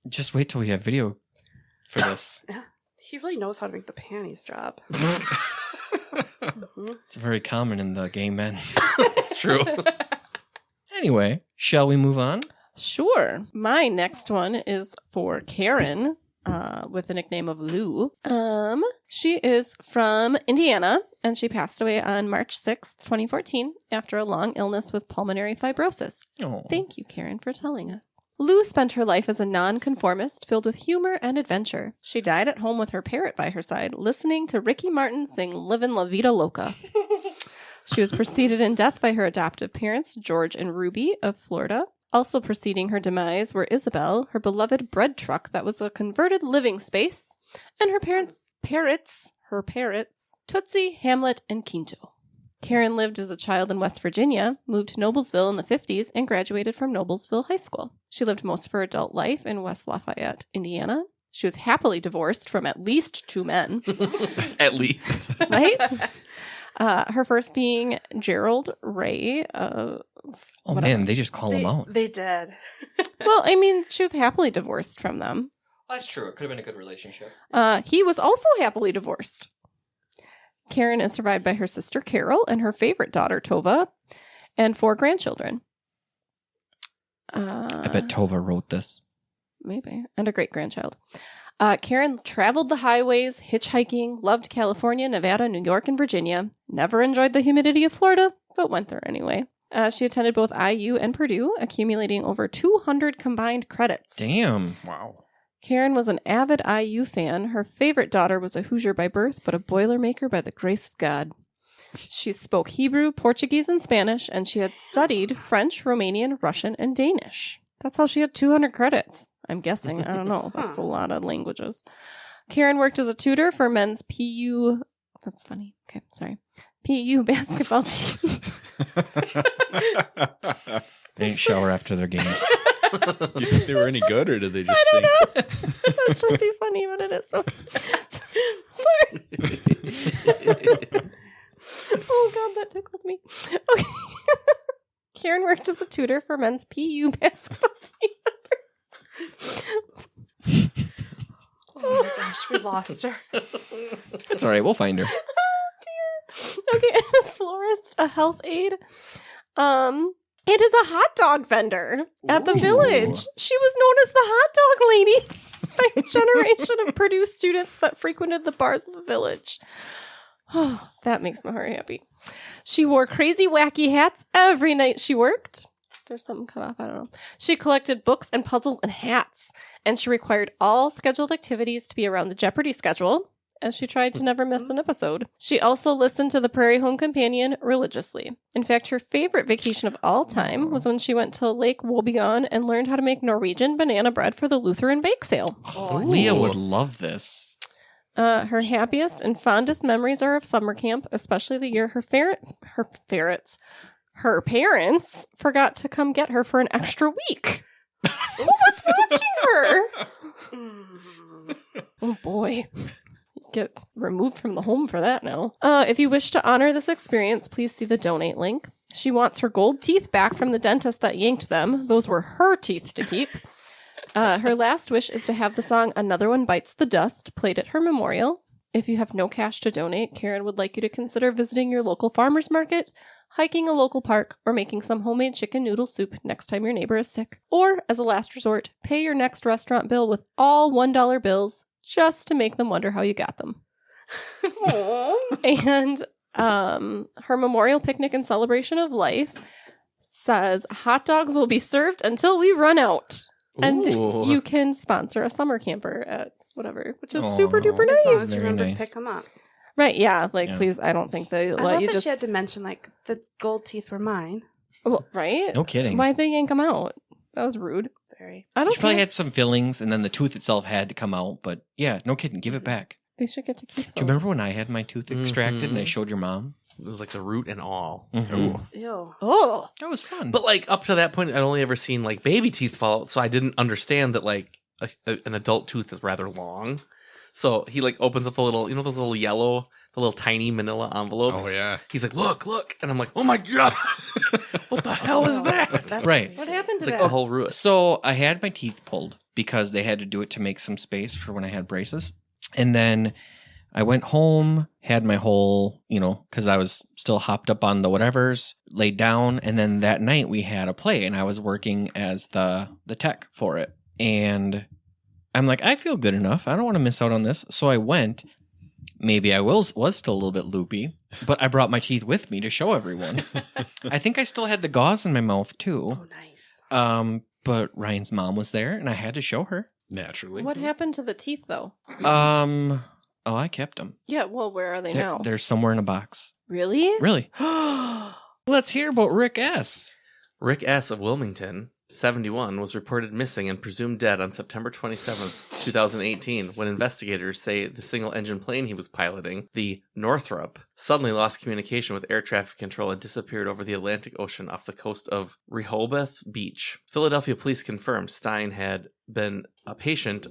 just wait till we have video for this. He really knows how to make the panties drop. It's very common in the gay men. It's true. Anyway, shall we move on? Sure. My next one is for Karen, with the nickname of Lou. She is from Indiana, and she passed away on March 6th, 2014, after a long illness with pulmonary fibrosis. Oh. Thank you, Karen, for telling us. Lou spent her life as a nonconformist filled with humor and adventure. She died at home with her parrot by her side, listening to Ricky Martin sing Livin' La Vida Loca. She was preceded in death by her adoptive parents, George and Ruby of Florida. Also preceding her demise were Isabel, her beloved bread truck that was a converted living space, and her parents' parrots, Tootsie, Hamlet, and Quinto. Karen lived as a child in West Virginia, moved to Noblesville in the 50s, and graduated from Noblesville High School. She lived most of her adult life in West Lafayette, Indiana. She was happily divorced from at least 2 men. At least. Right? Her first being Gerald Ray. Man, they just call him out. They did. Well, I mean, she was happily divorced from them. That's true. It could have been a good relationship. He was also happily divorced. Karen is survived by her sister Carol and her favorite daughter Tova, and 4 grandchildren. I bet Tova wrote this. Maybe. And a great-grandchild. Karen traveled the highways, hitchhiking, loved California, Nevada, New York, and Virginia. Never enjoyed the humidity of Florida, but went there anyway. She attended both IU and Purdue, accumulating over 200 combined credits. Damn. Wow. Karen was an avid IU fan. Her favorite daughter was a Hoosier by birth, but a Boilermaker by the grace of God. She spoke Hebrew, Portuguese, and Spanish, and she had studied French, Romanian, Russian, and Danish. That's how she had 200 credits. I'm guessing. I don't know. That's a lot of languages. Karen worked as a tutor for men's PU. That's funny. Okay, sorry. PU basketball team. They didn't shower after their games. You think they were any good, or did they just I don't stink? know. That should be funny, but it is so. Sorry. Oh, God, that tickled me. Okay. Karen worked as a tutor for men's PU basketball team. Oh my gosh, we lost her. It's all right. We'll find her. Okay, a florist, a health aide. It is a hot dog vendor at the Ooh. village. She was known as the hot dog lady by a generation of Purdue students that frequented the bars of the village. Oh, that makes my heart happy. She wore crazy, wacky hats every night she worked. There's something cut off, I don't know. She collected books and puzzles and hats, and she required all scheduled activities to be around the Jeopardy schedule, as she tried to never miss an episode. She also listened to the Prairie Home Companion religiously. In fact, her favorite vacation of all time was when she went to Lake Wobegon and learned how to make Norwegian banana bread for the Lutheran bake sale. Oh, Leah jeez. would love this. Her happiest and fondest memories are of summer camp, especially the year her parents forgot to come get her for an extra week. Who was watching her? Mm. Oh boy. Get removed from the home for that now. If you wish to honor this experience, please see the donate link. She wants her gold teeth back from the dentist that yanked them. Those were her teeth to keep. Her last wish is to have the song Another One Bites the Dust played at her memorial. If you have no cash to donate, Karen would like you to consider visiting your local farmer's market, hiking a local park, or making some homemade chicken noodle soup next time your neighbor is sick. Or, as a last resort, pay your next restaurant bill with all $1 bills just to make them wonder how you got them. And her memorial picnic and celebration of life says hot dogs will be served until we run out. And Ooh. you can sponsor a summer camper at whatever, which is Aw. super duper As long nice. as you Very remember nice. to pick them up. Right, yeah. Like, Yeah. please, I don't think they I let love you that just... she had to mention, like, the gold teeth were mine. Well, right? No kidding. Why'd they yank them out? That was rude. Very. I don't She probably care. had some fillings, and then the tooth itself had to come out. But yeah, no kidding. Give it back. They should get to keep those. Do you remember when I had my tooth extracted and I Mhm. showed your mom? It was like the root and all. Mhm. Ew. Oh. That was fun. But like up to that point, I'd only ever seen like baby teeth fall out, so I didn't understand that like an adult tooth is rather long. So he like opens up the little, those little yellow, the little tiny manila envelopes. Oh, yeah. He's like, look, and I'm like, oh my god, what the hell is that? That's Right. weird. What happened It's to like that? a whole root. So I had my teeth pulled because they had to do it to make some space for when I had braces. And then I went home, had my whole, because I was still hopped up on the whatevers, laid down. And then that night we had a play and I was working as the tech for it. And I'm like, I feel good enough. I don't want to miss out on this. So I went. Maybe I was still a little bit loopy, but I brought my teeth with me to show everyone. I think I still had the gauze in my mouth too. Oh, nice. But Ryan's mom was there, and I had to show her. Naturally. What happened to the teeth, though? Oh, I kept them. Yeah, well, where are they now? They're somewhere in a box. Really? Really? Let's hear about Rick S. Rick S. of Wilmington, 71, was reported missing and presumed dead on September 27th, 2018, when investigators say the single-engine plane he was piloting, the Northrop, suddenly lost communication with air traffic control and disappeared over the Atlantic Ocean off the coast of Rehoboth Beach. Philadelphia police confirmed Stein had been a patient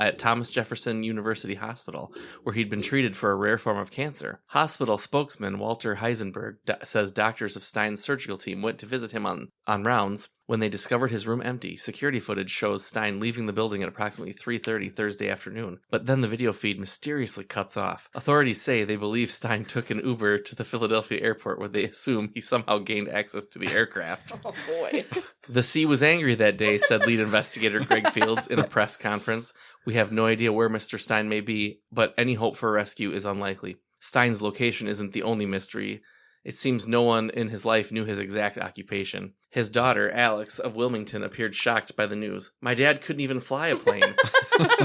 at Thomas Jefferson University Hospital, where he'd been treated for a rare form of cancer. Hospital spokesman Walter Heisenberg says doctors of Stein's surgical team went to visit him on rounds when they discovered his room empty. Security footage shows Stein leaving the building at approximately 3:30 Thursday afternoon, but then the video feed mysteriously cuts off. Authorities say they believe Stein took an Uber to the Philadelphia airport, where they assume he somehow gained access to the aircraft. Oh, boy. The sea was angry that day, said lead investigator Greg Fields in a press conference. We have no idea where Mr. Stein may be, but any hope for rescue is unlikely. Stein's location isn't the only mystery. It seems no one in his life knew his exact occupation. His daughter, Alex, of Wilmington, appeared shocked by the news. My dad couldn't even fly a plane.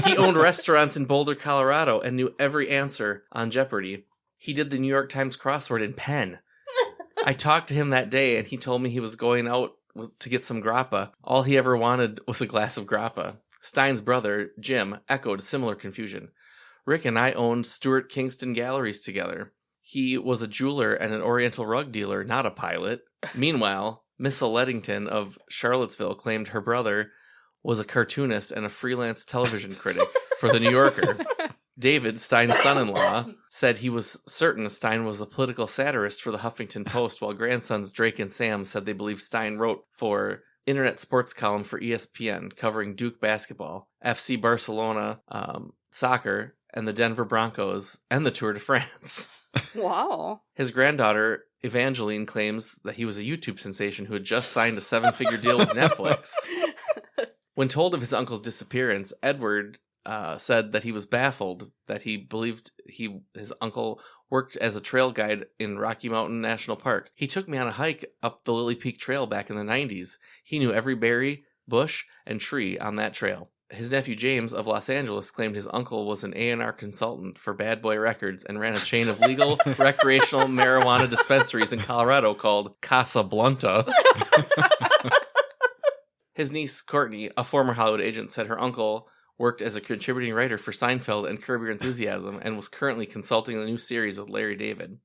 He owned restaurants in Boulder, Colorado, and knew every answer on Jeopardy. He did the New York Times crossword in pen. I talked to him that day, and he told me he was going out to get some grappa. All he ever wanted was a glass of grappa. Stein's brother, Jim, echoed similar confusion. Rick and I owned Stuart Kingston Galleries together. He was a jeweler and an Oriental rug dealer, not a pilot. Meanwhile, Miss Ledington of Charlottesville claimed her brother was a cartoonist and a freelance television critic for The New Yorker. David, Stein's son-in-law, said he was certain Stein was a political satirist for the Huffington Post, while grandsons Drake and Sam said they believed Stein wrote for internet sports column for ESPN covering Duke basketball, FC Barcelona, soccer, and the Denver Broncos, and the Tour de France. Wow. His granddaughter, Evangeline, claims that he was a YouTube sensation who had just signed a 7-figure deal with Netflix. When told of his uncle's disappearance, Edward said that he was baffled, that he believed his uncle worked as a trail guide in Rocky Mountain National Park. He took me on a hike up the Lily Peak Trail back in the 90s. He knew every berry, bush, and tree on that trail. His nephew James of Los Angeles claimed his uncle was an A&R consultant for Bad Boy Records and ran a chain of legal recreational marijuana dispensaries in Colorado called Casablanca. His niece Courtney, a former Hollywood agent, said her uncle worked as a contributing writer for Seinfeld and Curb Your Enthusiasm and was currently consulting a new series with Larry David.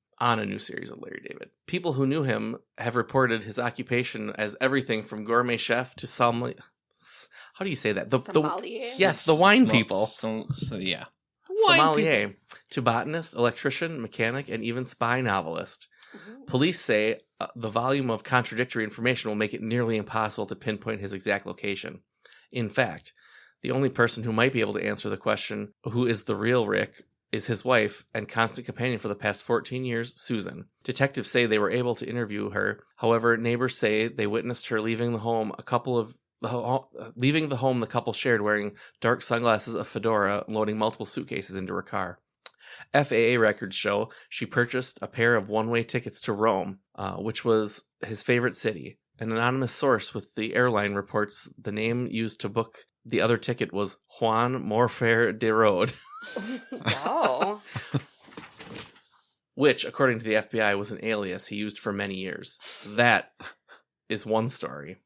People who knew him have reported his occupation as everything from gourmet chef to sommelier. How do you say that? Sommelier? Yes, the wine people. So yeah. Sommelier to botanist, electrician, mechanic, and even spy novelist. Police say the volume of contradictory information will make it nearly impossible to pinpoint his exact location. In fact, the only person who might be able to answer the question, who is the real Rick, is his wife and constant companion for the past 14 years, Susan. Detectives say they were able to interview her. However, neighbors say they witnessed her leaving the home the couple shared, wearing dark sunglasses, a fedora, loading multiple suitcases into her car. FAA records show she purchased a pair of one-way tickets to Rome, which was his favorite city. An anonymous source with the airline reports the name used to book the other ticket was Juan Morfer de Rode. Wow. which, according to the FBI, was an alias he used for many years. That is one story.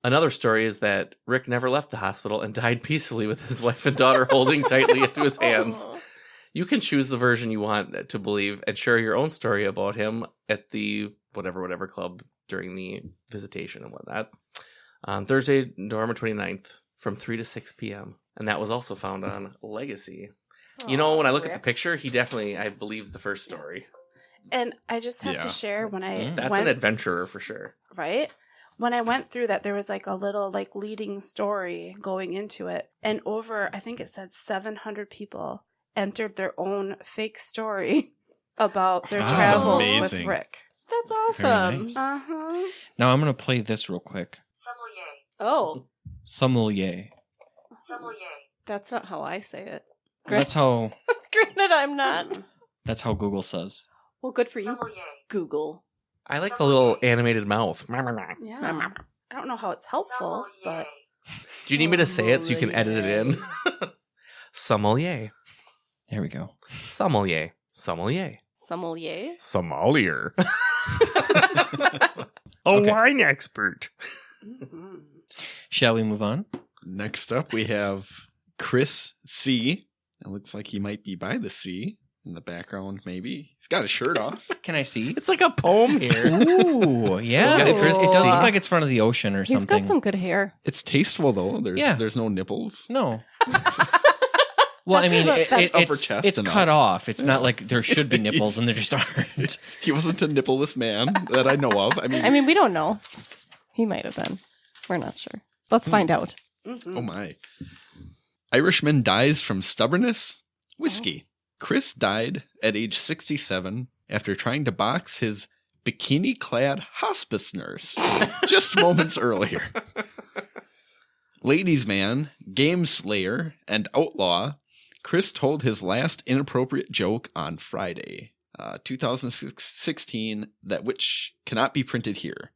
Another story is that Rick never left the hospital and died peacefully with his wife and daughter holding tightly into his hands. You can choose the version you want to believe and share your own story about him at the whatever club during the visitation and whatnot. On Thursday, November 29th, from 3 to 6 p.m. And that was also found on Legacy. You know, when I look at the picture, he definitely, I believe, the first story. And I just have to share when I That's went, an adventurer for sure. right? When I went through that, there was like a little like leading story going into it. And over, I think it said 700 people entered their own fake story about their That's travels with amazing. Rick. That's Very awesome. nice. Uh-huh. Now I'm going to play this real quick. Oh, Sommelier. that's not how I say it. That's how Granted, I'm not. that's how Google says. Well, good for you, Google. I like the little animated mouth. Yeah. I don't know how it's helpful, but Do you need me to say it so you can edit it in? Sommelier. There we go. Sommelier. Sommelier. Sommelier. Sommelier. Okay. Wine expert. mhm. Shall we move on? Next up, we have Chris C. It looks like he might be by the sea in the background, maybe. He's got his shirt off. Can I see? It's like a poem here. Ooh, yeah. Look at It Chris does C. look like it's front of the ocean or He's something. got some good hair. It's tasteful, though. Yeah. There's no nipples. No. Well, I mean, That's upper chest it's and cut up. off. It's not like there should be nipples and there just aren't. He wasn't a nippleless man that I know of. I mean, We don't know. He might have been. We're not sure. Let's find out. Mhm. oh my. Irishman dies from stubbornness? Whiskey. Chris died at age 67 after trying to box his bikini-clad hospice nurse just moments earlier. Ladies' man, game slayer, and outlaw, Chris told his last inappropriate joke on Friday, 2016, that which cannot be printed here.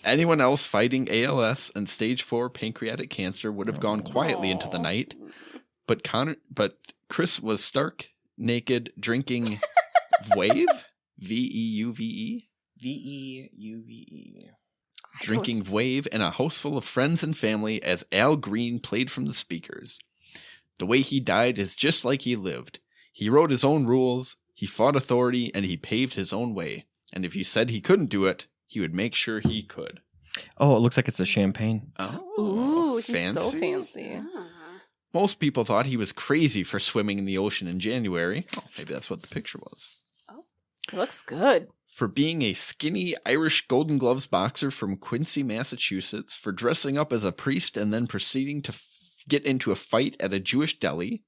Anyone else fighting ALS and stage 4 pancreatic cancer would have gone quietly into the night, but Chris was stark naked drinking Veuve? V-E-U-V-E? V-E-U-V-E. Drinking Veuve in a house full of friends and family as Al Green played from the speakers. The way he died is just like he lived. He wrote his own rules, he fought authority, and he paved his own way. And if he said he couldn't do it, he would make sure he could. Oh, it looks like it's a champagne. Ooh, he's so fancy. Ah. Most people thought he was crazy for swimming in the ocean in January. Oh, maybe that's what the picture was. It looks good. For being a skinny Irish Golden Gloves boxer from Quincy, Massachusetts, for dressing up as a priest and then proceeding to get into a fight at a Jewish deli.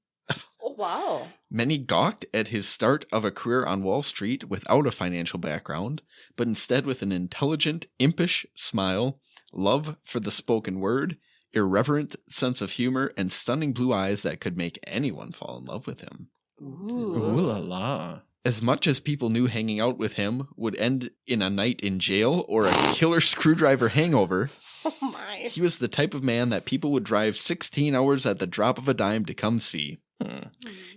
Oh, wow. Many gawked at his start of a career on Wall Street without a financial background, but instead with an intelligent, impish smile, love for the spoken word, irreverent sense of humor, and stunning blue eyes that could make anyone fall in love with him. Ooh la la. As much as people knew hanging out with him would end in a night in jail or a killer screwdriver hangover, Oh my. he was the type of man that people would drive 16 hours at the drop of a dime to come see.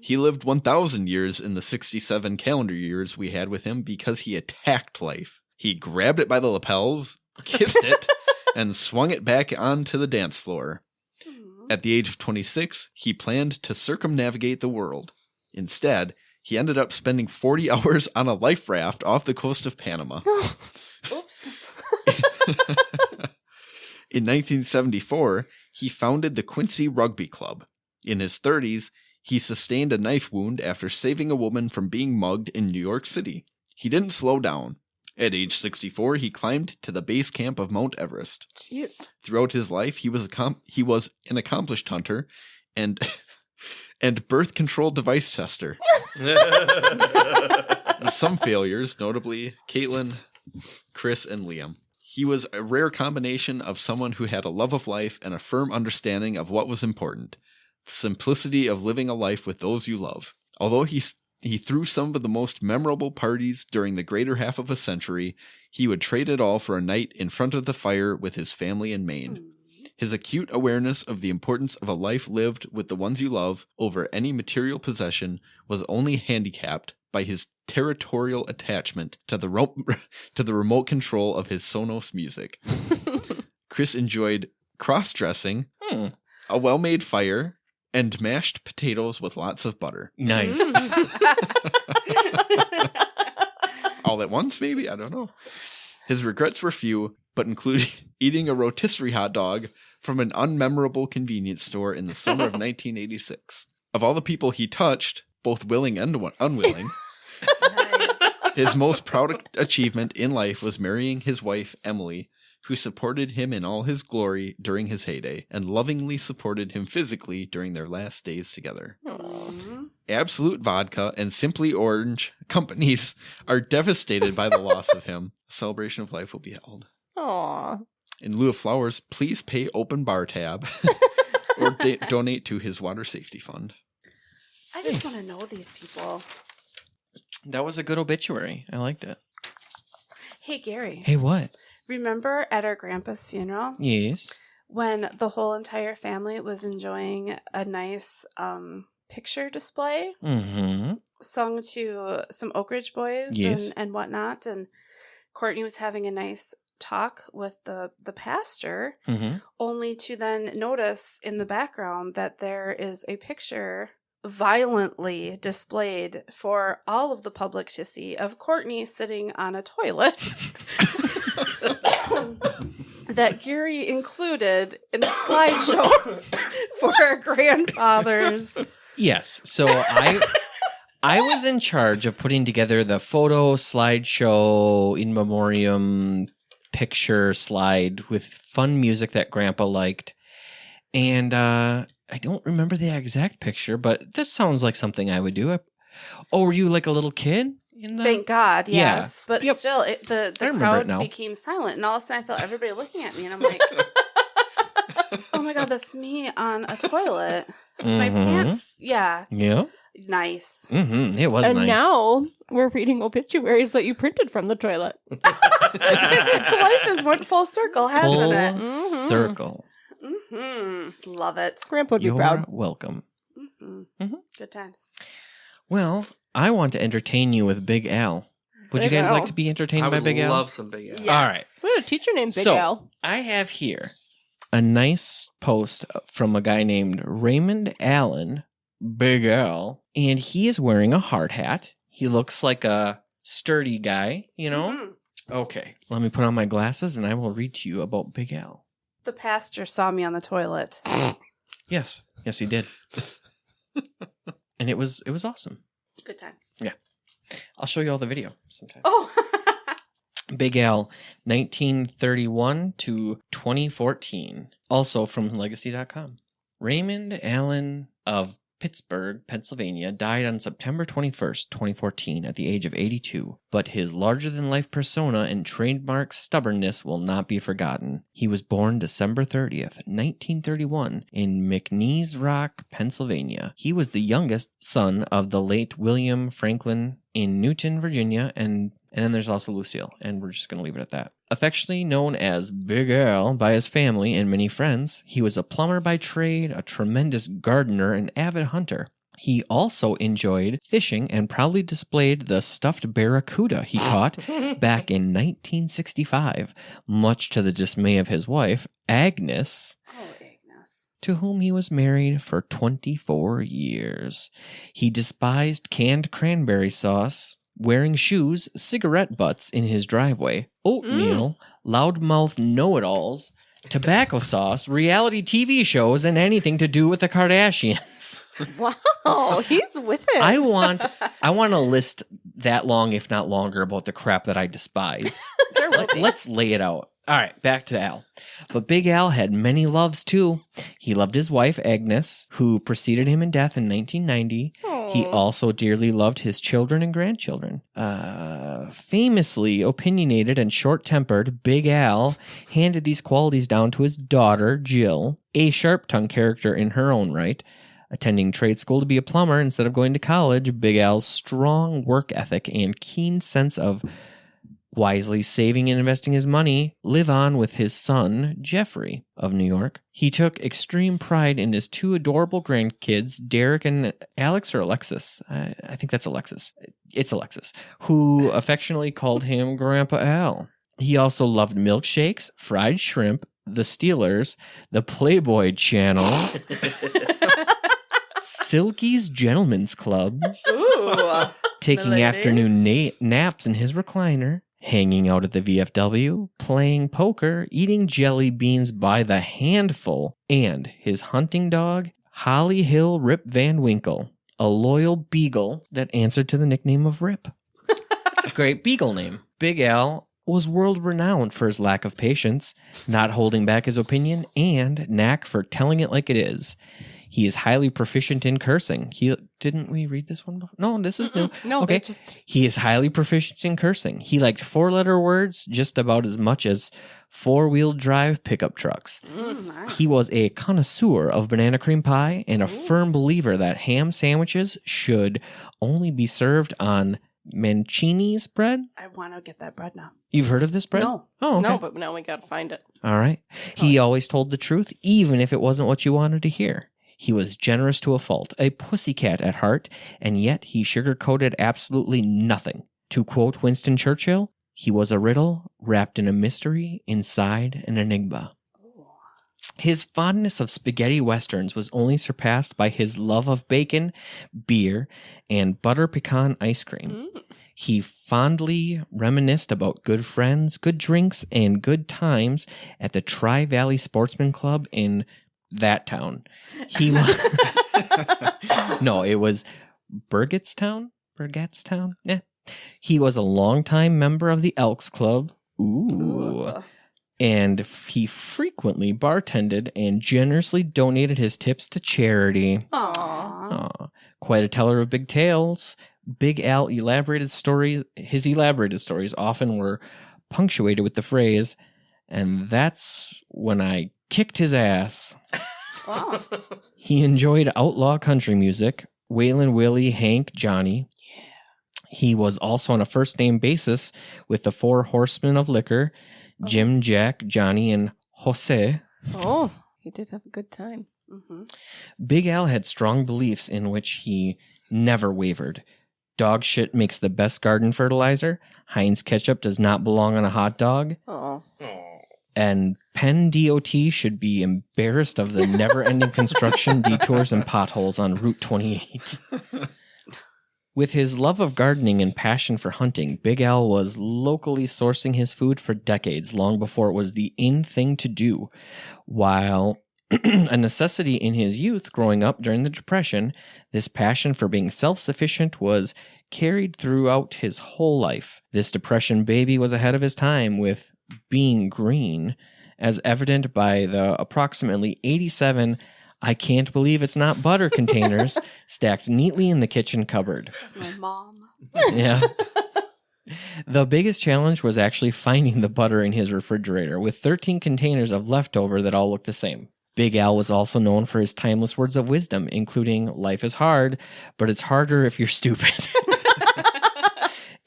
He lived 1,000 years in the 67 calendar years we had with him because he attacked life. He grabbed it by the lapels, kissed it, and swung it back onto the dance floor. At the age of 26, he planned to circumnavigate the world. Instead, he ended up spending 40 hours on a life raft off the coast of Panama. Oops. In 1974, he founded the Quincy Rugby Club. In his 30s, he sustained a knife wound after saving a woman from being mugged in New York City. He didn't slow down. At age 64, he climbed to the base camp of Mount Everest. Jeez. Throughout his life, he was an accomplished hunter and birth control device tester. With some failures, notably Caitlin, Chris, and Liam. He was a rare combination of someone who had a love of life and a firm understanding of what was important. The simplicity of living a life with those you love. Although he threw some of the most memorable parties during the greater half of a century, he would trade it all for a night in front of the fire with his family in Maine. His acute awareness of the importance of a life lived with the ones you love over any material possession was only handicapped by his territorial attachment to the remote control of his Sonos music. Chris enjoyed cross-dressing, a well-made fire, and mashed potatoes with lots of butter. Nice. All at once, maybe? I don't know. His regrets were few, but included eating a rotisserie hot dog from an unmemorable convenience store in the summer of 1986. Of all the people he touched, both willing and unwilling, Nice. his most proud achievement in life was marrying his wife, Emily, who supported him in all his glory during his heyday and lovingly supported him physically during their last days together. Mhm. Absolute Vodka and Simply Orange companies are devastated by the loss of him. A celebration of life will be held. Aw. In lieu of flowers, please pay open bar tab or donate to his water safety fund. I just Nice. want to know these people. That was a good obituary. I liked it. Hey, Gary. Hey, what? Remember at our grandpa's funeral Yes. when the whole entire family was enjoying a nice picture display Mm-hmm. sung to some Oak Ridge boys Yes. and whatnot, and Courtney was having a nice talk with the pastor, Mm-hmm. only to then notice in the background that there is a picture violently displayed for all of the public to see of Courtney sitting on a toilet that Gary included in the slideshow for our grandfathers. Yes. So I was in charge of putting together the photo slideshow in memoriam picture slide with fun music that Grandpa liked. And I don't remember the exact picture, but this sounds like something I would do. Were you like a little kid? In the... Thank God, Yeah. yes. But Yep. still, I the remember it crowd now. became silent, and all of a sudden I felt everybody looking at me, and I'm like, oh my God, that's me on a toilet. My Mhm. pants, yeah, Yeah. nice. Mm-hmm. It was And nice. now we're reading obituaries that you printed from the toilet. Life has went full circle, hasn't Full it? Mhm. circle. Love it. Grandpa would be You're proud. welcome. Mhm. Good times. Well, I want to entertain you with Big Al. Would you Big guys Al. like to be entertained I by would Big Al? love some Big Al. Yes. All right. We had a teacher named Big So- Al. I have here a nice post from a guy named Raymond Allen, Big Al, and he is wearing a hard hat. He looks like a sturdy guy, you know? Mhm. Okay, let me put on my glasses and I will read to you about Big Al. The pastor saw me on the toilet. Yes, he did. And it was awesome. Good times. I'll show you all the video sometime. Oh. Big Al, 1931 to 2014. Also from legacy.com. Raymond Allen of Pittsburgh, Pennsylvania, died on September 21st, 2014, at the age of 82. But his larger-than-life persona and trademark stubbornness will not be forgotten. He was born December 30th, 1931, in McNeese Rock, Pennsylvania. He was the youngest son of the late William Franklin in Newton, Virginia, and then there's also Lucille, and we're just going to leave it at that. Affectionately known as Big Al by his family and many friends, he was a plumber by trade, a tremendous gardener, and avid hunter. He also enjoyed fishing and proudly displayed the stuffed barracuda he caught back in 1965, much to the dismay of his wife, Agnes, Oh, Agnes. to whom he was married for 24 years. He despised canned cranberry sauce, wearing shoes, cigarette butts in his driveway, oatmeal, loudmouth know-it-alls, tobacco sauce, reality TV shows, and anything to do with the Kardashians. Wow, he's with it. I want a list that long, if not longer, about the crap that I despise. There will be. Let's lay it out. All right, back to Al. But Big Al had many loves, too. He loved his wife, Agnes, who preceded him in death in 1990. He Aw. also dearly loved his children and grandchildren. Famously opinionated and short-tempered, Big Al handed these qualities down to his daughter, Jill, a sharp-tongued character in her own right. Attending trade school to be a plumber instead of going to college, Big Al's strong work ethic and keen sense of wisely saving and investing his money, live on with his son, Jeffrey, of New York. He took extreme pride in his 2 adorable grandkids, Derek and Alex, or Alexis. I think that's Alexis. It's Alexis, who affectionately called him Grandpa Al. He also loved milkshakes, fried shrimp, the Steelers, the Playboy Channel, Silky's Gentlemen's Club, Ooh. taking Milady. afternoon naps in his recliner, hanging out at the VFW, playing poker, eating jelly beans by the handful, and his hunting dog, Holly Hill Rip Van Winkle, a loyal beagle that answered to the nickname of Rip. It's a great beagle name. Big Al was world-renowned for his lack of patience, not holding back his opinion, and knack for telling it like it is. He is highly proficient in cursing. Didn't we read this one before? No, this is new. No, okay. they just He is highly proficient in cursing. He liked 4-letter words just about as much as 4-wheel drive pickup trucks. Nice. He was a connoisseur of banana cream pie and a firm believer that ham sandwiches should only be served on Mancini's bread. I want to get that bread now. You've heard of this bread? No. Oh, okay. no, but now we gotta find it. All right. He always told the truth, even if it wasn't what you wanted to hear. He was generous to a fault, a pussycat at heart, and yet he sugarcoated absolutely nothing. To quote Winston Churchill, he was a riddle wrapped in a mystery inside an enigma. His fondness of spaghetti westerns was only surpassed by his love of bacon, beer, and butter pecan ice cream. He fondly reminisced about good friends, good drinks, and good times at the Tri-Valley Sportsman Club in that town. He was no, it was Burgettstown. Yeah. He was a longtime member of the Elks Club. Ooh. And he frequently bartended and generously donated his tips to charity. Aww. Aw. Quite a teller of big tales. Big Al elaborated stories. His elaborated stories often were punctuated with the phrase, "And that's when I kicked his ass." Wow. He enjoyed outlaw country music, Waylon Willie, Hank, Johnny. He was also on a first-name basis with the 4 horsemen of liquor, Jim, Jack, Johnny, and Jose. Oh, he did have a good time. Mm-hmm. Big Al had strong beliefs in which he never wavered. Dog shit makes the best garden fertilizer. Heinz ketchup does not belong on a hot dog. Oh, And Penn DOT should be embarrassed of the never-ending construction detours and potholes on Route 28. With his love of gardening and passion for hunting, Big Al was locally sourcing his food for decades, long before it was the in thing to do. While a necessity in his youth growing up during the Depression, this passion for being self-sufficient was carried throughout his whole life. This Depression baby was ahead of his time with being green, as evident by the approximately 87 "I can't believe it's not butter" containers stacked neatly in the kitchen cupboard. That's my mom. Yeah. The biggest challenge was actually finding the butter in his refrigerator, with 13 containers of leftover that all looked the same. Big Al was also known for his timeless words of wisdom, including "life is hard, but it's harder if you're stupid."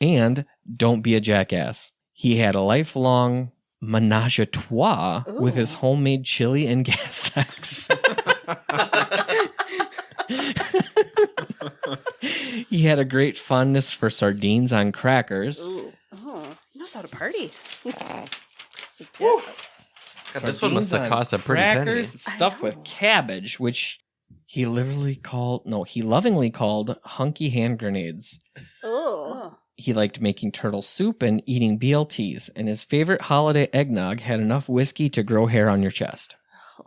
And "don't be a jackass." He had a lifelong menage a trois with his homemade chili and gas sex. He had a great fondness for sardines on crackers. Ooh. Oh, he knows how to party. God, this one must have Sardines cost a on pretty penny. crackers stuffed with cabbage, which he lovingly called hunky hand grenades. Oh. He liked making turtle soup and eating BLTs, and his favorite holiday eggnog had enough whiskey to grow hair on your chest.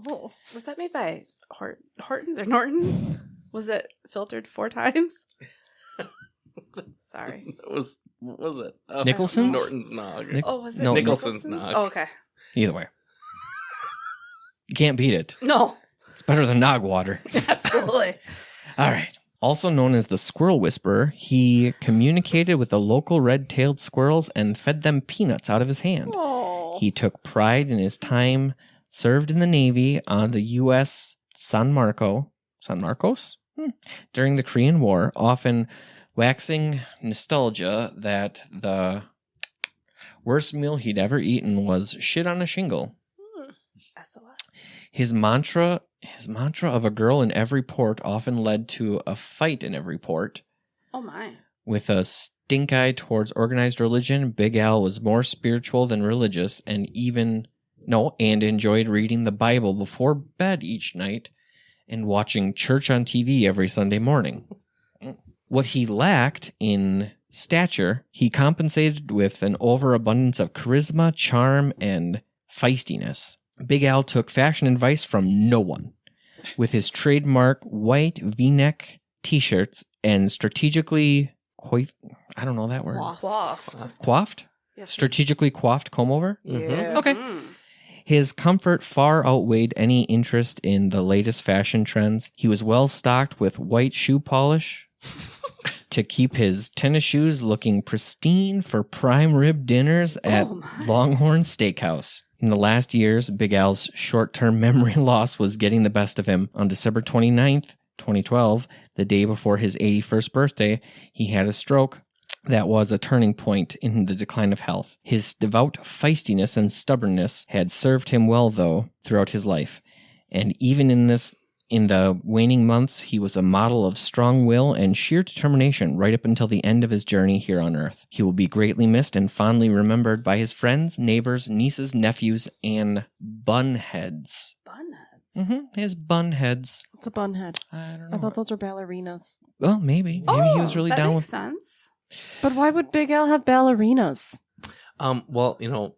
oh, Was that made by Hortons or Nortons? Was it filtered 4 times? Sorry. What was it? Nicholson's? Norton's Nog. Oh, was it No, Nicholson's Nog. Oh, okay. Either way. You can't beat it. No, It's better than nog water. absolutely. All right. Also known as the Squirrel Whisperer, he communicated with the local red-tailed squirrels and fed them peanuts out of his hand. oh. He took pride in his time served in the Navy on the U.S. San Marcos? During the Korean War, often waxing nostalgia that the Worst meal he'd ever eaten was shit on a shingle. SOS. His mantra of a girl in every port often led to a fight in every port. Oh my. With a stink eye towards organized religion, Big Al was more spiritual than religious and enjoyed reading the Bible before bed each night and watching church on TV every Sunday morning. What he lacked in stature, he compensated with an overabundance of charisma, charm, and feistiness. Big Al took fashion advice from no one. With his trademark white V-neck t-shirts and strategically I don't know that word. Coiffed? Yes. Strategically coiffed comb-over? Yeah. Okay. His comfort far outweighed any interest in the latest fashion trends. He was well stocked with white shoe polish to keep his tennis shoes looking pristine for prime rib dinners at Longhorn Steakhouse. In the last years, Big Al's short-term memory loss was getting the best of him. On December 29th, 2012, the day before his 81st birthday, he had a stroke that was a turning point in the decline of health. His devout feistiness and stubbornness had served him well, though, throughout his life. And even in the waning months, he was a model of strong will and sheer determination right up until the end of his journey here on Earth. He will be greatly missed and fondly remembered by his friends, neighbors, nieces, nephews, and bunheads. Bunheads? His bunheads. What's a bunhead? I don't know. I thought those were ballerinas. Well, maybe. Maybe he was really that down makes with... sense. But why would Big Al have ballerinas? Well,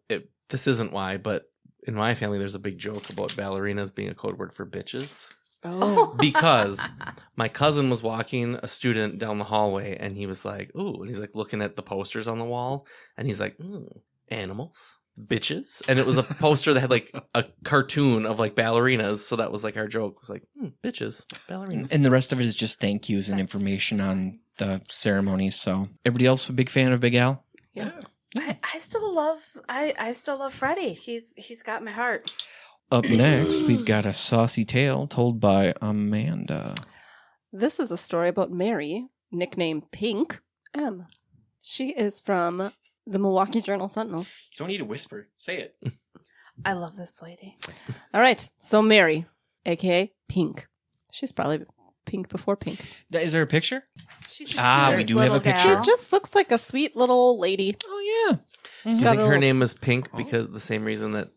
this isn't why, but in my family, there's a big joke about ballerinas being a code word for bitches. Oh. Because my cousin was walking a student down the hallway and he was like, ooh, and he's like looking at the posters on the wall and he's like, animals, bitches. And it was a poster that had like a cartoon of like ballerinas. So that was like our joke was like, bitches, ballerinas. And the rest of it is just thank yous and information on the ceremonies. So everybody else a big fan of Big Al? Yeah. I still love Freddie. He's got my heart. Up next, we've got a saucy tale told by Amanda. This is a story about Mary, nicknamed Pink M. She is from the Milwaukee Journal-Sentinel. You don't need to whisper. Say it. I love this lady. All right, so Mary, a.k.a. Pink. She's probably pink before pink. Is there a picture? She's we do have a little picture. gal. She just looks like a sweet little lady. Oh, yeah. Do you Got think a her little- name was Pink because the same reason that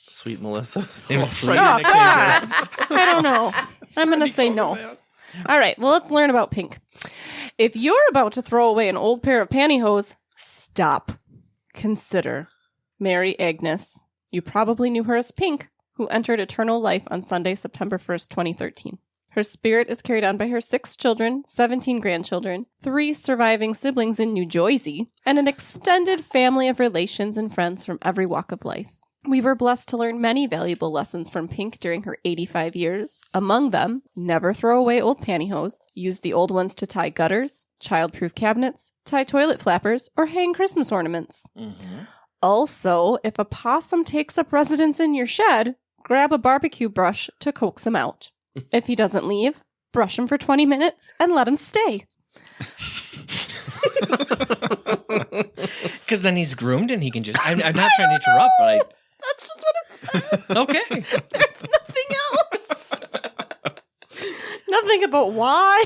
Sweet Melissa's name is Sweet? Oh, God. I don't know. I'm going to say no. All right, well, let's learn about Pink. If you're about to throw away an old pair of pantyhose, stop. Consider Mary Agnes. You probably knew her as Pink, who entered eternal life on Sunday, September 1st, 2013. Her spirit is carried on by her 6 children, 17 grandchildren, 3 surviving siblings in New Jersey, and an extended family of relations and friends from every walk of life. We were blessed to learn many valuable lessons from Pink during her 85 years. Among them, never throw away old pantyhose, use the old ones to tie gutters, child-proof cabinets, tie toilet flappers, or hang Christmas ornaments. Mm-hmm. Also, if a possum takes up residence in your shed, grab a barbecue brush to coax him out. If he doesn't leave, brush him for 20 minutes and let him stay. Because then he's groomed and he can just... I'm not trying to interrupt, but That's just what it says. Okay. There's nothing else. Nothing about why.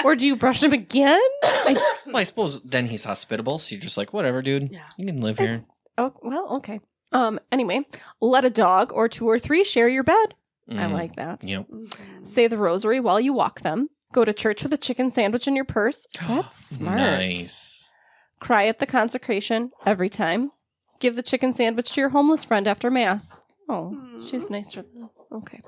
Or do you brush him again? Well, I suppose then he's hospitable, so you're just like, whatever, dude. Yeah. You can live here. Oh, well, okay. Anyway, let a dog or 2 or 3 share your bed. I like that. Yep. Say the rosary while you walk them. Go to church with a chicken sandwich in your purse. That's smart. Nice. Cry at the consecration every time. Give the chicken sandwich to your homeless friend after Mass. Oh, she's nicer than... Okay.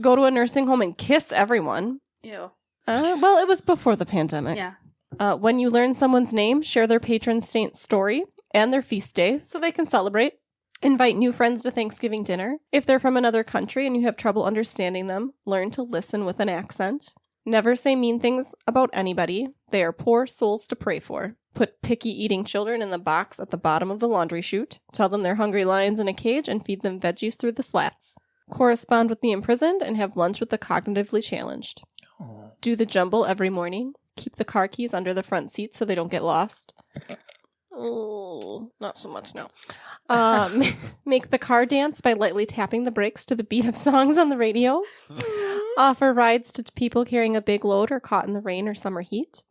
Go to a nursing home and kiss everyone. Ew. Well, it was before the pandemic. Yeah. When you learn someone's name, share their patron saint story and their feast day so they can celebrate. Invite new friends to Thanksgiving dinner. If they're from another country and you have trouble understanding them, learn to listen with an accent. Never say mean things about anybody. They are poor souls to pray for. Put picky eating children in the box at the bottom of the laundry chute. Tell them they're hungry lions in a cage and feed them veggies through the slats. Correspond with the imprisoned and have lunch with the cognitively challenged. Oh. Do the jumble every morning. Keep the car keys under the front seat so they don't get lost. Oh, not so much now. Make the car dance by lightly tapping the brakes to the beat of songs on the radio. Offer rides to people carrying a big load or caught in the rain or summer heat.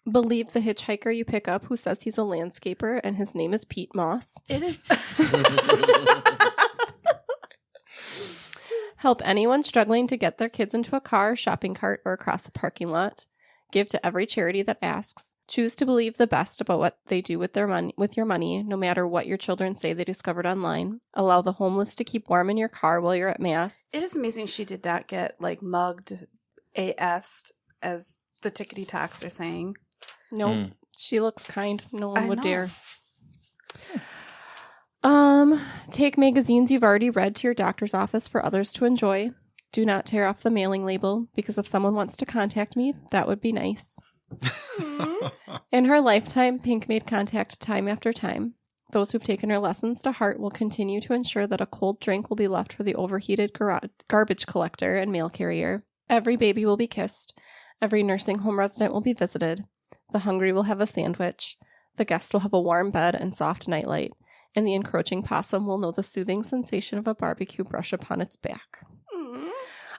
Believe the hitchhiker you pick up who says he's a landscaper and his name is Pete Moss. It is. Help anyone struggling to get their kids into a car, shopping cart, or across a parking lot. Give to every charity that asks. Choose to believe the best about what they do with your money, no matter what your children say they discovered online. Allow the homeless to keep warm in your car while you're at mass. It is amazing she did not get like mugged, AS'd, as the tickety talks are saying. Nope. She looks kind. No one would know. dare. Take magazines you've already read to your doctor's office for others to enjoy. Do not tear off the mailing label, because if someone wants to contact me, that would be nice. In her lifetime, Pink made contact time after time. Those who've taken her lessons to heart will continue to ensure that a cold drink will be left for the overheated garbage collector and mail carrier. Every baby will be kissed. Every nursing home resident will be visited. The hungry will have a sandwich. The guest will have a warm bed and soft nightlight. And the encroaching possum will know the soothing sensation of a barbecue brush upon its back.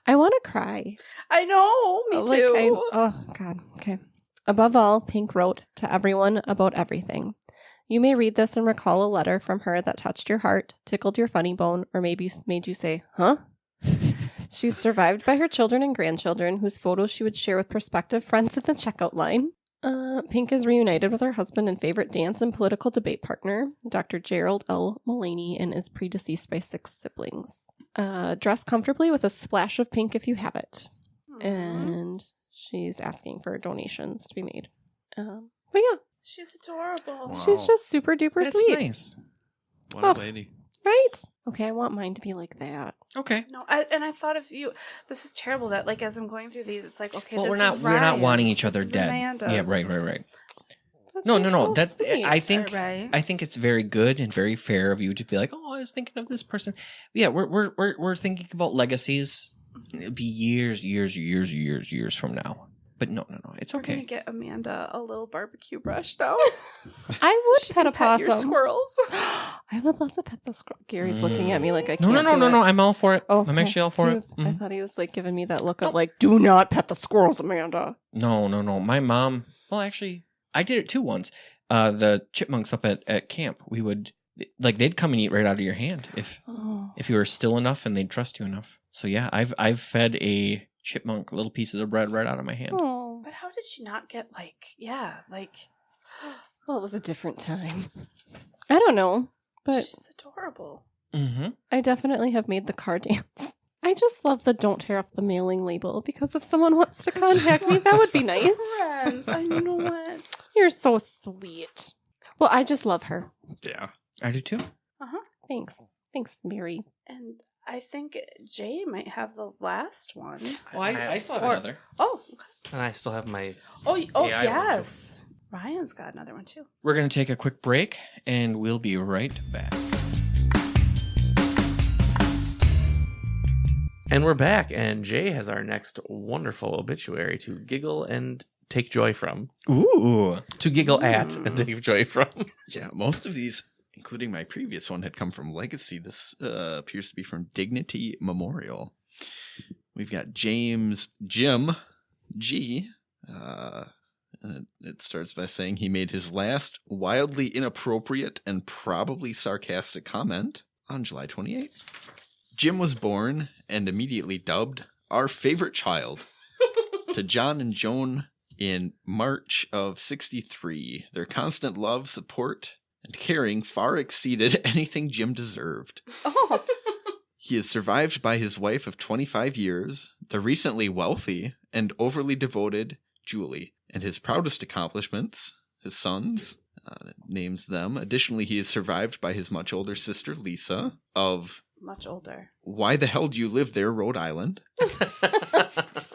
I want to cry. I know, me too. Oh, God. Okay. Above all, Pink wrote to everyone about everything. You may read this and recall a letter from her that touched your heart, tickled your funny bone, or maybe made you say, huh? She's survived by her children and grandchildren, whose photos she would share with prospective friends at the checkout line. Pink is reunited with her husband and favorite dance and political debate partner, Dr. Gerald L. Mullaney, and is predeceased by 6 siblings. Dress comfortably with a splash of pink if you have it. And she's asking for donations to be made. But yeah. She's adorable. Wow. She's just super duper That's sweet. nice. What Oh. a lady. Right? Okay, I want mine to be like that. Okay. No, I thought of you. This is terrible. That like as I'm going through these, it's like okay. Well, this we're not is wanting Ryan's, each other this is dead. Amanda's. Yeah, right. That's No. just so That's sweet. I think Right. I think it's very good and very fair of you to be like, oh, I was thinking of this person. Yeah, we're thinking about legacies. It'll be years from now. But no, it's We're gonna okay. get Amanda a little barbecue brush now. I would she pet can a possum. your squirrels. I would love to pet the squirrel. Gary's looking at me like I No, can't do it. no. I'm all for it. Oh, I'm okay. actually all for He it. was- I Mhm. thought he was like giving me that look of like, do not pet the squirrels, Amanda. No. My mom. Well, actually, I did it too once. The chipmunks up at camp. We would they'd come and eat right out of your hand if you were still enough and they'd trust you enough. So yeah, I've fed a chipmunk little pieces of bread right out of my hand. Oh. But how did she not get like Well, it was a different time. I don't know, but she's adorable. Mm-hmm. I definitely have made the car dance. I just love the don't tear off the mailing label because if someone wants to contact me, that would be nice. Friends, I know it. You're so sweet. Well, I just love her. Yeah. I do too. Thanks, Mary. And I think Jay might have the last one. Well, I still have Or- another. Oh, okay. And I still have my oh, AI one, too. yes. Ryan's got another one too. We're going to take a quick break, and we'll be right back. And we're back, and Jay has our next wonderful obituary to giggle and take joy from. Ooh. To giggle at and take joy from. Yeah, most of these, including my previous one, had come from Legacy. This appears to be from Dignity Memorial. We've got Jim G. And it starts by saying he made his last wildly inappropriate and probably sarcastic comment on July 28th. Jim was born and immediately dubbed our favorite child to John and Joan in March of 63. Their constant love, support, and caring far exceeded anything Jim deserved. Oh, He is survived by his wife of 25 years, the recently wealthy and overly devoted Julie, and his proudest accomplishments, his sons, names them. Additionally, he is survived by his much older sister, Lisa, of much older. Why the Hell Do You Live There, Rhode Island,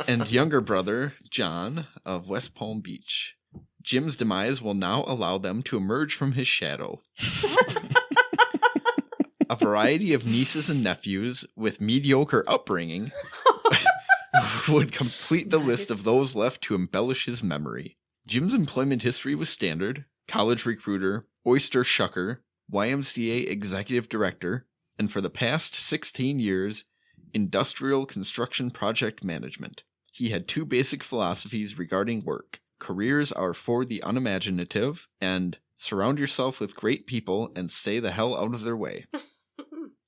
and younger brother, John, of West Palm Beach. Jim's demise will now allow them to emerge from his shadow. A variety of nieces and nephews with mediocre upbringing would complete the list of those left to embellish his memory. Jim's employment history was standard: college recruiter, oyster shucker, YMCA executive director, and for the past 16 years, industrial construction project management. He had 2 basic philosophies regarding work. Careers are for the unimaginative, and surround yourself with great people and stay the hell out of their way.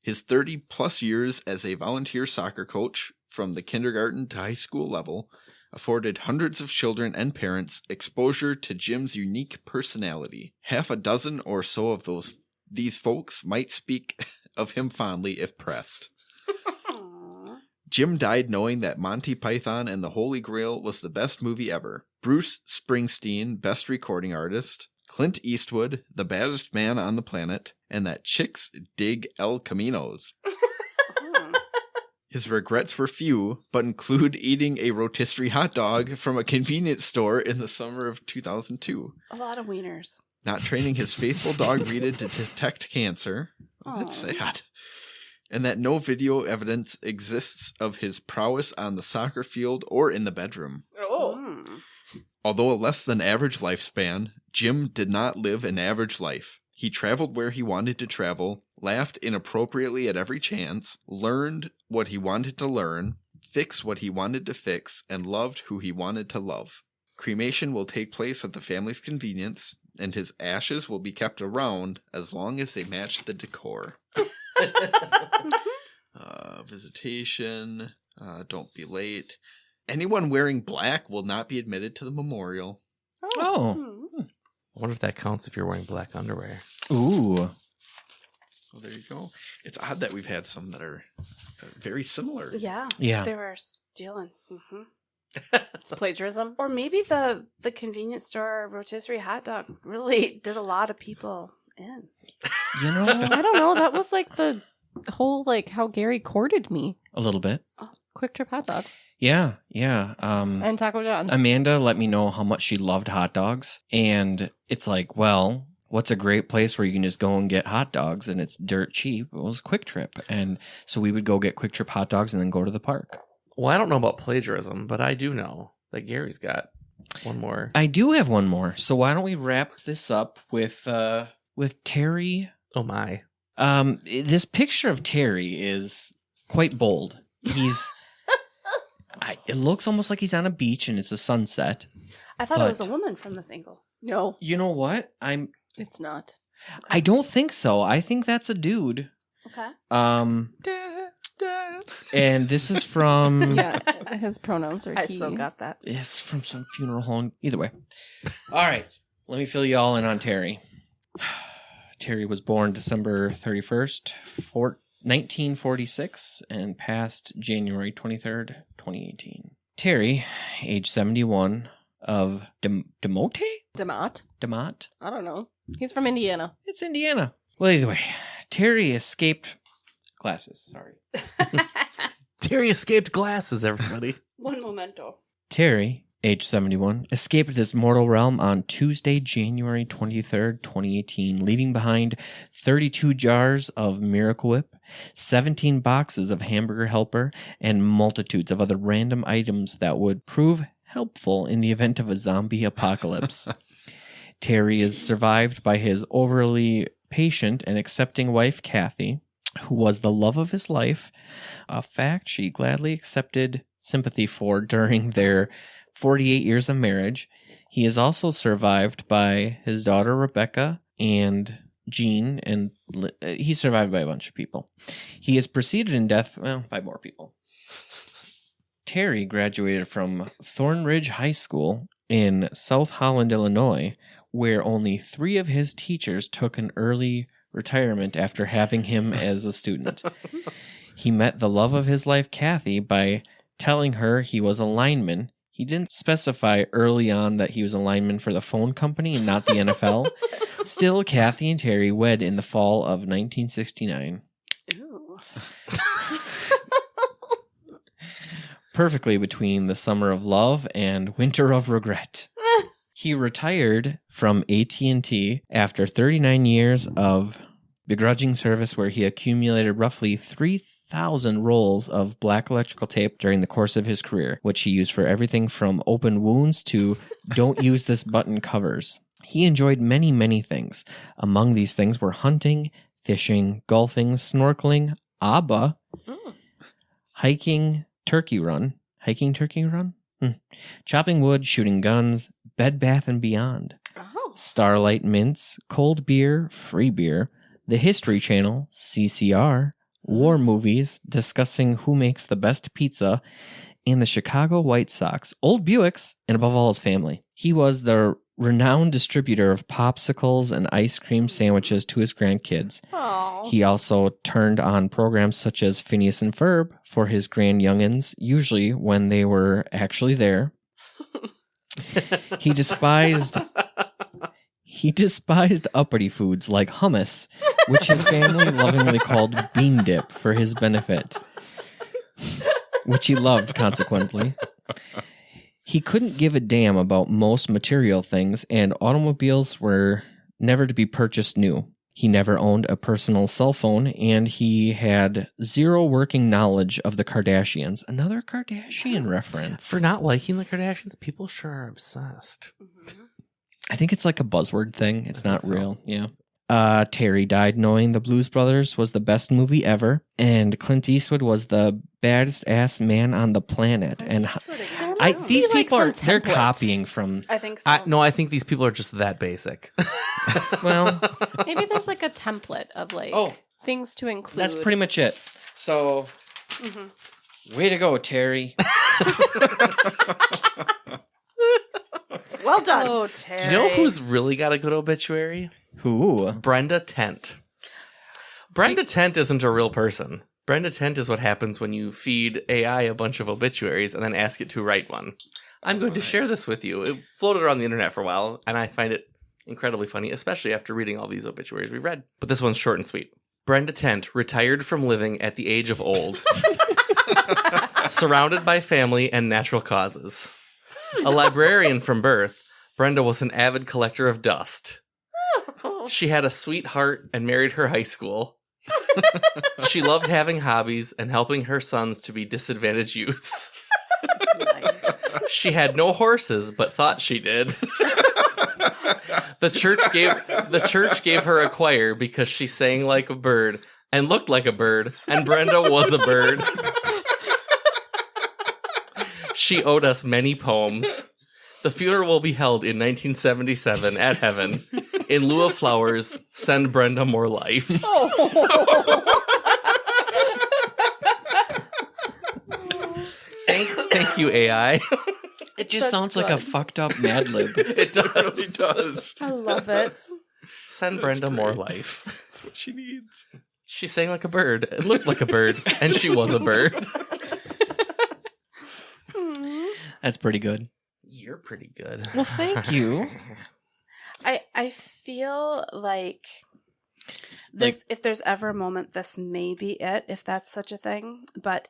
His 30-plus years as a volunteer soccer coach from the kindergarten to high school level afforded hundreds of children and parents exposure to Jim's unique personality. Half a dozen or so of these folks might speak of him fondly if pressed. Jim died knowing that Monty Python and the Holy Grail was the best movie ever. Bruce Springsteen, best recording artist. Clint Eastwood, the baddest man on the planet. And that chicks dig El Caminos. His regrets were few, but include eating a rotisserie hot dog from a convenience store in the summer of 2002. A lot of wieners. Not training his faithful dog Rita to detect cancer. Oh, that's sad. And that no video evidence exists of his prowess on the soccer field or in the bedroom. Oh. Although a less than average lifespan, Jim did not live an average life. He traveled where he wanted to travel, laughed inappropriately at every chance, learned what he wanted to learn, fixed what he wanted to fix, and loved who he wanted to love. Cremation will take place at the family's convenience, and his ashes will be kept around as long as they match the decor. Visitation, don't be late. Anyone wearing black will not be admitted to the memorial. Oh. I wonder if that counts if you're wearing black underwear. Ooh. So there you go. It's odd that we've had some that are very similar. Yeah. Yeah. They were stealing. Mm-hmm. It's plagiarism. Or maybe the convenience store rotisserie hot dog really did a lot of people in. You know, I don't know. That was like the whole, like, how Gary courted me. a little bit. Quick Trip hot dogs. Yeah, yeah. And Taco John's. Amanda let me know how much she loved hot dogs. And it's like, well, what's a great place where you can just go and get hot dogs and it's dirt cheap? It was Quick Trip. And so we would go get Quick Trip hot dogs and then go to the park. Well, I don't know about plagiarism, but I do know that Gary's got one more. I do have one more. So why don't we wrap this up with Terry? Oh my. This picture of Terry is quite bold. He's it looks almost like he's on a beach and it's a sunset. I thought it was a woman from this angle. No, You know what? it's not. I don't think so. I think that's a dude. Okay. And this is from Yeah, his pronouns are I he. still got that. it's from some funeral home. Either way. All right. Let me fill you all in on Terry. Terry was born December 31st, 1946, and passed January 23rd, 2018. Terry, age 71, of Demotte? Demott? I don't know. He's from Indiana. It's Indiana. Well, either way, Terry escaped glasses. Sorry. Terry escaped glasses, everybody. One memento. Terry, age 71, escaped this mortal realm on Tuesday, January 23rd, 2018, leaving behind 32 jars of Miracle Whip, 17 boxes of Hamburger Helper, and multitudes of other random items that would prove helpful in the event of a zombie apocalypse. Terry is survived by his overly patient and accepting wife, Kathy, who was the love of his life, a fact she gladly accepted sympathy for during their 48 years of marriage. He is also survived by his daughter, Rebecca, and Jean, and he's survived by a bunch of people. He is preceded in death, well, by more people. Terry graduated from Thornridge High School in South Holland, Illinois, where only 3 of his teachers took an early retirement after having him as a student. He met the love of his life, Kathy, by telling her he was a lineman. He didn't specify early on that he was a lineman for the phone company and not the NFL. Still, Kathy and Terry wed in the fall of 1969. Ooh. Perfectly between the summer of love and winter of regret. He retired from AT&T after 39 years of begrudging service, where he accumulated roughly 3,000 rolls of black electrical tape during the course of his career, which he used for everything from open wounds to don't use this button covers. He enjoyed many, many things. Among these things were hunting, fishing, golfing, snorkeling, ABBA, hiking, turkey run, chopping wood, shooting guns, Bed Bath & Beyond, Starlight Mints, cold beer, free beer, the History Channel, CCR, war movies, discussing who makes the best pizza, and the Chicago White Sox, Old Buicks, and above all, his family. He was the renowned distributor of popsicles and ice cream sandwiches to his grandkids. Aww. He also turned on programs such as Phineas and Ferb for his grand youngins, usually when they were actually there. He despised uppity foods like hummus, which his family lovingly called bean dip for his benefit, which he loved consequently. He couldn't give a damn about most material things, and automobiles were never to be purchased new. He never owned a personal cell phone, and he had zero working knowledge of the Kardashians. Another Kardashian reference. For not liking the Kardashians, people sure are obsessed. I think it's like a buzzword thing. It's not so. real. Yeah. Terry died knowing the Blues Brothers was the best movie ever, and Clint Eastwood was the baddest ass man on the planet. And these be, like, people are some they're template. copying from. I think so. No, I think these people are just that basic. Well, Maybe there's like a template of like things to include. that's pretty much it. So, way to go, Terry. Well done. Oh, Terry. Do you know who's really got a good obituary? Who? Brenda Tent. Brenda Tent isn't a real person. Brenda Tent is what happens when you feed AI a bunch of obituaries and then ask it to write one. I'm going to share this with you. It floated around the internet for a while, and I find it incredibly funny, especially after reading all these obituaries we've read. But this one's short and sweet. Brenda Tent retired from living at the age of old, surrounded by family and natural causes. A librarian from birth, Brenda was an avid collector of dust. She had a sweet heart and married her high school. She loved having hobbies and helping her sons to be disadvantaged youths. Nice. She had no horses, but thought she did. The church gave her a choir because she sang like a bird and looked like a bird, and Brenda was a bird. She owed us many poems. The funeral will be held in 1977 at Heaven. In lieu of flowers, send Brenda more life. Thank you, AI. It just That's sounds like a good. fucked up Mad Lib. It does. It really does. I love it. Send Brenda more life. That's what she needs. She sang like a bird, and looked like a bird, and she was a bird. That's pretty good. You're pretty good. Well, thank you. I feel like this, if there's ever a moment, this may be it, if that's such a thing. But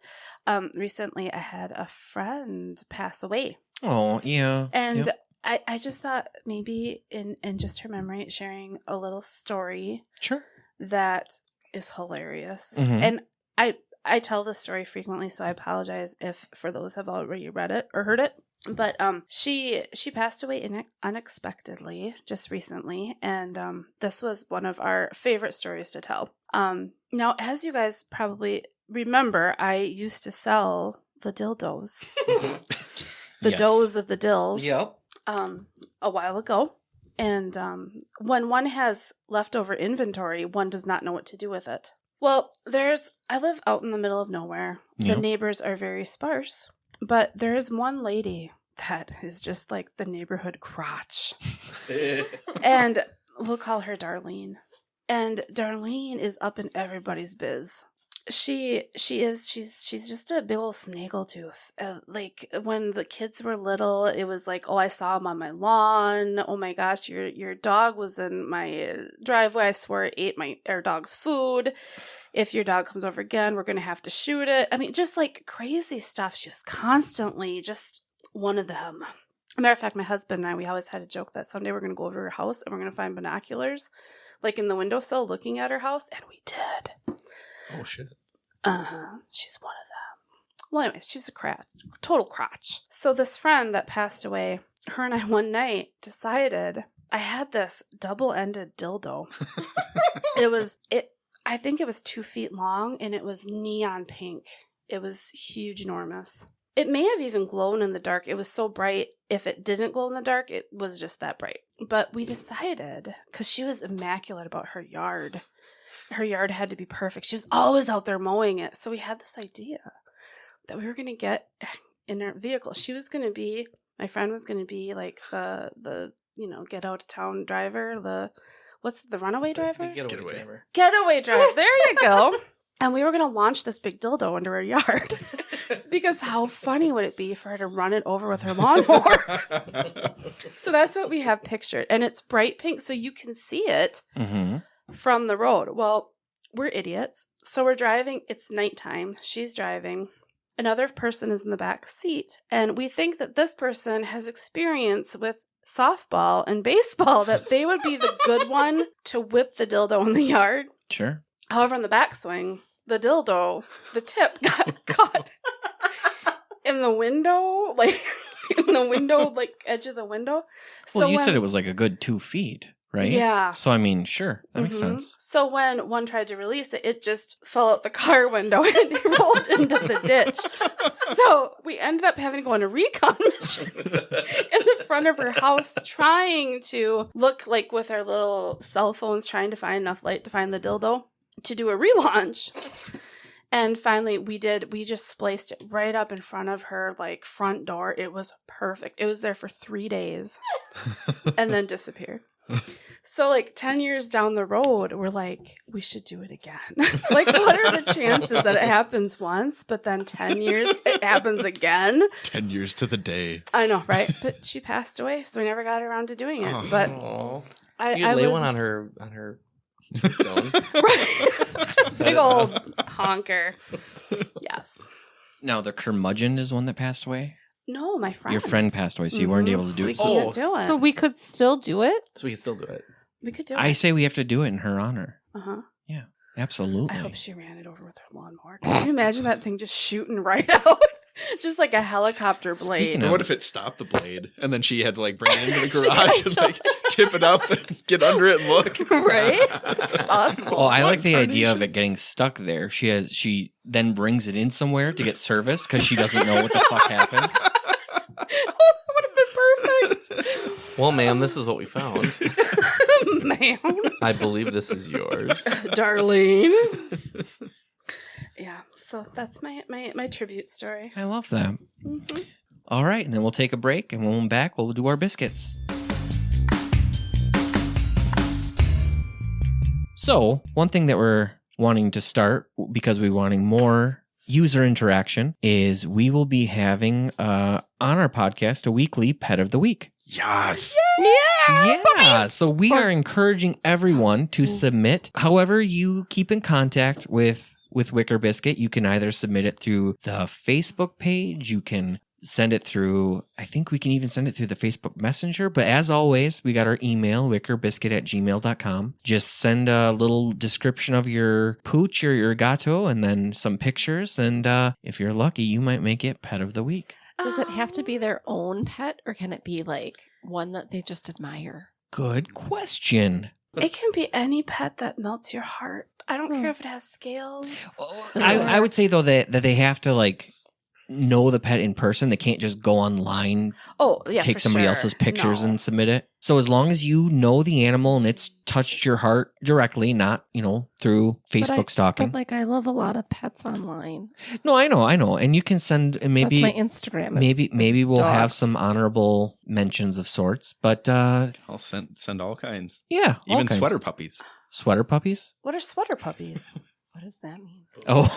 recently I had a friend pass away. Oh, yeah. And Yep. I just thought maybe in just her memory, sharing a little story Sure. that is hilarious. Mhm. And I tell this story frequently, so I apologize if for those have already read it or heard it. But she passed away unexpectedly just recently, and this was one of our favorite stories to tell. Now, as you guys probably remember, I used to sell the dildos, the Yes. does of the dills, Yep. a while ago. And when one has leftover inventory, one does not know what to do with it. Well, I live out in the middle of nowhere. Yep. The neighbors are very sparse, but there is one lady that is just like the neighborhood crotch. And we'll call her Darlene. And Darlene is up in everybody's biz. She's just a big old snaggletooth. Like when the kids were little, it was like, oh, I saw him on my lawn. Oh my gosh, your dog was in my driveway. I swear it ate our dog's food. If your dog comes over again, we're gonna have to shoot it. I mean, just like crazy stuff. She was constantly just one of them. Matter of fact, my husband and I, we always had a joke that someday we're gonna go over to her house and we're gonna find binoculars, like in the windowsill, looking at her house, and we did. Oh, shit. She's one of them. Well, anyways, she was a total crotch. So this friend that passed away, her and I one night decided I had this double-ended dildo. I think it was 2 feet long, and it was neon pink. It was huge, enormous. It may have even glown in the dark. It was so bright. If it didn't glow in the dark, it was just that bright. But we decided, because she was immaculate about her yard. Her yard had to be perfect. She was always out there mowing it. So we had this idea that we were going to get in her vehicle. My friend was going to be like the get out of town driver, what's the runaway driver? The getaway driver. Getaway driver. There you go. And we were going to launch this big dildo into her yard. Because how funny would it be for her to run it over with her lawnmower? So that's what we have pictured. And it's bright pink, so you can see it from the road. Well, we're idiots. So we're driving. It's nighttime. She's driving. Another person is in the back seat. And we think that this person has experience with softball and baseball, that they would be the good one to whip the dildo in the yard. Sure. However, on the backswing, the dildo, the tip got caught in the window, edge of the window. Well, you said it was like a good 2 feet, right? Yeah. So, I mean, sure. That makes sense. So when one tried to release it, it just fell out the car window and it rolled into the ditch. So we ended up having to go on a recon mission in the front of her house, trying to look like with our little cell phones, trying to find enough light to find the dildo to do a relaunch. And finally we just spliced it right up in front of her front door. It was perfect. It was there for 3 days and then disappeared. So 10 years down the road, we're like, we should do it again. What are the chances that it happens once, but then 10 years it happens again? 10 years to the day. I know, right? But she passed away, so we never got around to doing it. Oh. But I lay one on her stone. Right. Big old honker. Yes. Now, the curmudgeon is one that passed away? No, my friend. Your friend passed away, so you weren't able to do So we it. can't do it. So we could still do it? So we can still do it. We could do it. I say we have to do it in her honor. Uh-huh. Yeah, absolutely. I hope she ran it over with her lawnmower. Can you imagine that thing just shooting right out? Just like a helicopter blade. Speaking But what if it stopped the blade and then she had to bring it into the garage and tip it up and get under it and look? Right? It's possible. Oh, I like the idea of it getting stuck there. She then brings it in somewhere to get service because she doesn't know what the fuck happened. Oh, that would have been perfect. Well, ma'am, this is what we found. Ma'am. I believe this is yours. Darlene. Yeah, so that's my tribute story. I love that. Mm-hmm. All right, and then we'll take a break, and when we're back, we'll do our biscuits. So, one thing that we're wanting to start, because we're wanting more user interaction, is we will be having on our podcast a weekly Pet of the Week. Yes. Yeah. So we are encouraging everyone to submit. However, you keep in contact with Wicker Biscuit. You can either submit it through the Facebook page. You can send it through, I think we can even send it through the Facebook Messenger. But as always, we got our email, wickerbiscuit@gmail.com. Just send a little description of your pooch or your gato and then some pictures. And if you're lucky, you might make it Pet of the Week. Does it have to be their own pet, or can it be one that they just admire? Good question. It can be any pet that melts your heart. I don't care if it has scales. I would say, though, that they have to, know the pet in person. They can't just go online, Oh, yeah, take for somebody sure. else's pictures No. and submit it. So as long as you know the animal and it's touched your heart directly, not, through Facebook stalking. But I love a lot of pets online. No, I know. And you can send, and maybe That's my Instagram. maybe we'll have dogs. some honorable mentions of sorts. But I'll send all kinds. yeah, all Even kinds. sweater puppies. Sweater puppies? What are sweater puppies? What does that mean? Oh.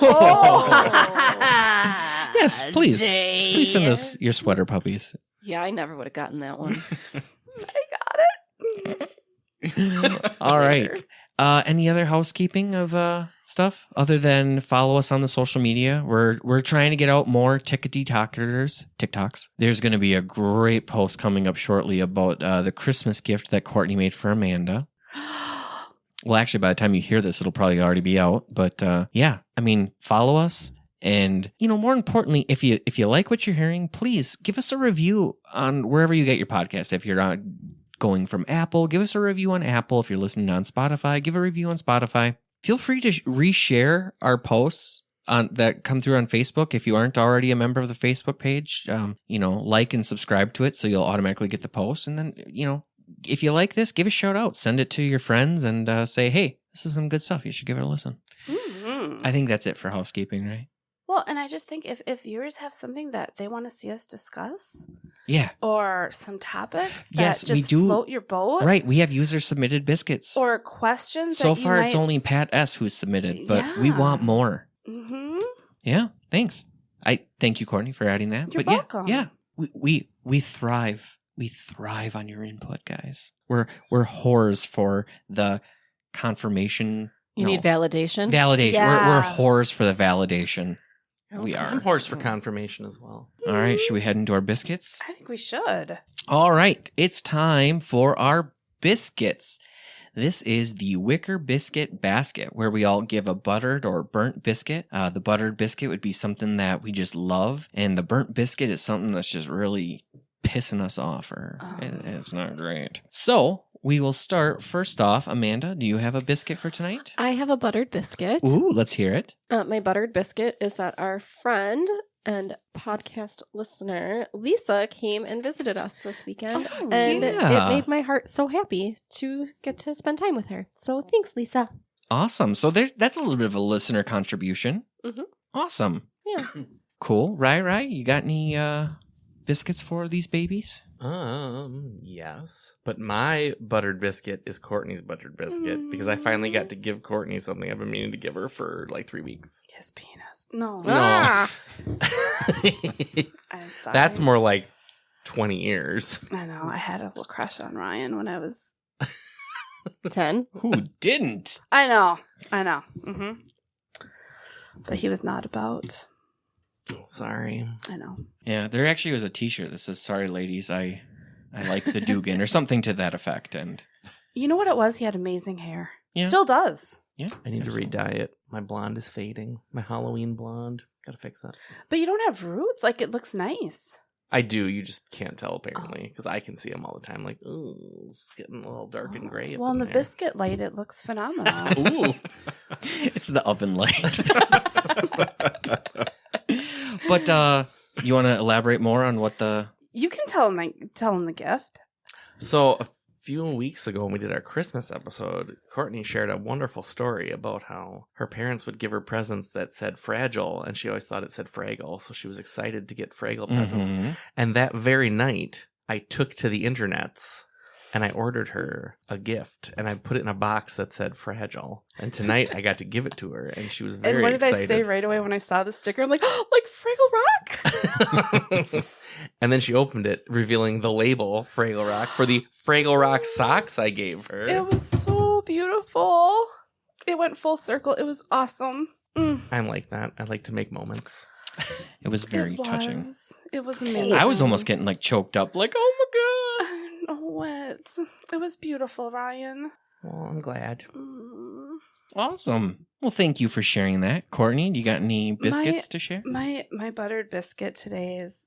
Yes, please. Jay. Please send us your sweater puppies. Yeah, I never would have gotten that one. I got it. All right. Any other housekeeping of stuff other than follow us on the social media? We're trying to get out more TikToks. There's going to be a great post coming up shortly about the Christmas gift that Courtney made for Amanda. Well, actually, by the time you hear this, it'll probably already be out. But yeah, follow us. And, more importantly, if you like what you're hearing, please give us a review on wherever you get your podcast. If you're on going from Apple, give us a review on Apple. If you're listening on Spotify, give a review on Spotify. Feel free to reshare our posts that come through on Facebook. If you aren't already a member of the Facebook page, like and subscribe to it so you'll automatically get the posts. And then, if you like this, give a shout out. Send it to your friends and say, hey, this is some good stuff. You should give it a listen. Mm-hmm. I think that's it for housekeeping, right? Well, and I just think if viewers have something that they want to see us discuss, Yeah. or some topics that Yes, we just do. float your boat, Right. We have user submitted biscuits. or questions. So that you far, it's might... only Pat S. who's submitted, but we Yeah. want more. Mm-hmm. Yeah. Thanks. I thank you, Courtney, for adding that. You're but welcome. Yeah. We thrive. We thrive on your input, guys. We're whores for the confirmation. You need validation? Validation. Yeah. We're whores for the validation. We Okay. are. I'm horse for confirmation as well. All right. Should we head into our biscuits? I think we should. All right. It's time for our biscuits. This is the Wicker Biscuit basket, where we all give a buttered or burnt biscuit. The buttered biscuit would be something that we just love, and the burnt biscuit is something that's just really pissing us off, or it's not great. So we will start first off. Amanda, do you have a biscuit for tonight? I have a buttered biscuit. Ooh, let's hear it. My buttered biscuit is that our friend and podcast listener Lisa came and visited us this weekend, Oh, and yeah. it made my heart so happy to get to spend time with her. So thanks, Lisa. Awesome. So that's a little bit of a listener contribution. Mhm. Awesome. Yeah. Cool. Right. You got any biscuits for these babies? Yes. But my buttered biscuit is Courtney's buttered biscuit because I finally got to give Courtney something I've been meaning to give her for like 3 weeks. His penis. No. No. I'm sorry. That's more like 20 years. I know. I had a little crush on Ryan when I was... 10. Who didn't? I know. Mm-hmm. But he was not about... Oh, sorry. I know. Yeah, there actually was a T-shirt that says "Sorry, ladies, I like the Dugan" or something to that effect. And You know what it was? He had amazing hair. Yeah. Still does. yeah, I need to absolutely. re-dye it. My blonde is fading. My Halloween blonde. Gotta fix that. But you don't have roots. Like, it looks nice. I do. You just can't tell apparently because I can see them all the time. Like, ooh, it's getting a little dark and gray. Well, in the biscuit light, it looks phenomenal. Ooh. It's the oven light. But you want to elaborate more on what the? You can tell him the gift. So a few weeks ago when we did our Christmas episode, Courtney shared a wonderful story about how her parents would give her presents that said fragile, and she always thought it said Fraggle, so she was excited to get Fraggle presents. Mhm. And that very night, I took to the internets and I ordered her a gift, and I put it in a box that said Fragile. And tonight I got to give it to her, and she was very And what did excited. I say right away when I saw the sticker? I'm like, oh, like Fraggle Rock. And then she opened it, revealing the label Fraggle Rock for the Fraggle Rock socks I gave her. It was so beautiful. It went full circle. It was awesome. I'm like that. I like to make moments. It was very touching. It was amazing. I was almost getting like choked up, like, oh my god. I know it. It was beautiful, Ryan. Well, I'm glad. Awesome. Well, thank you for sharing that, Courtney. Do you got any biscuits to share? My buttered biscuit today is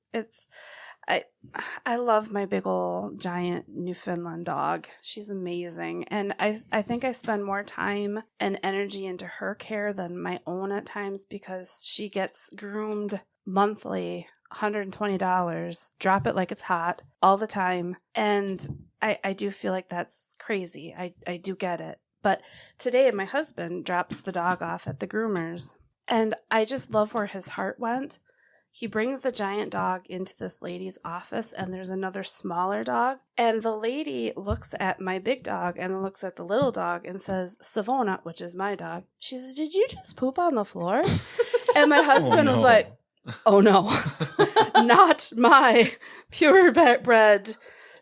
I love my big old giant Newfoundland dog. She's amazing. And I think I spend more time and energy into her care than my own at times because she gets groomed monthly, $120, drop it like it's hot all the time. And I do feel like that's crazy. I do get it. But today my husband drops the dog off at the groomers and I just love where his heart went. He brings the giant dog into this lady's office and there's another smaller dog. And the lady looks at my big dog and looks at the little dog and says, Savona, which is my dog. She says, did you just poop on the floor? And my husband was like, oh no, not my purebred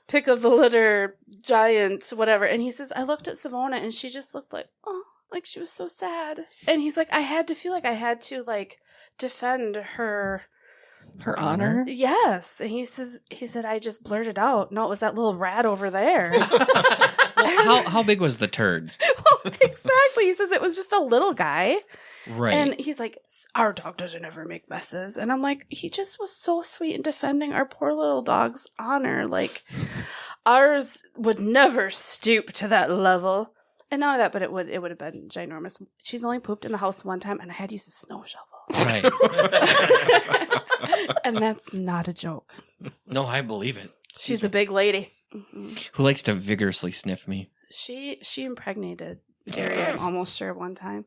pick of the litter giant, whatever. And he says, I looked at Savona and she just looked like, oh, like she was so sad. And he's like, I had to feel like I had to like defend her honor? Yes. And he said, I just blurted out, no, it was that little rat over there. Well, how big was the turd? Well, exactly. He says it was just a little guy. Right. And he's like, our dog doesn't ever make messes. And I'm like, he just was so sweet in defending our poor little dog's honor. Like, Ours would never stoop to that level. And not only that, but it would have been ginormous. She's only pooped in the house one time, and I had to use a snow shovel. Right. And that's not a joke. No, I believe it. She's a big lady. Mm-hmm. Who likes to vigorously sniff me. She impregnated Gary, I'm almost sure, one time.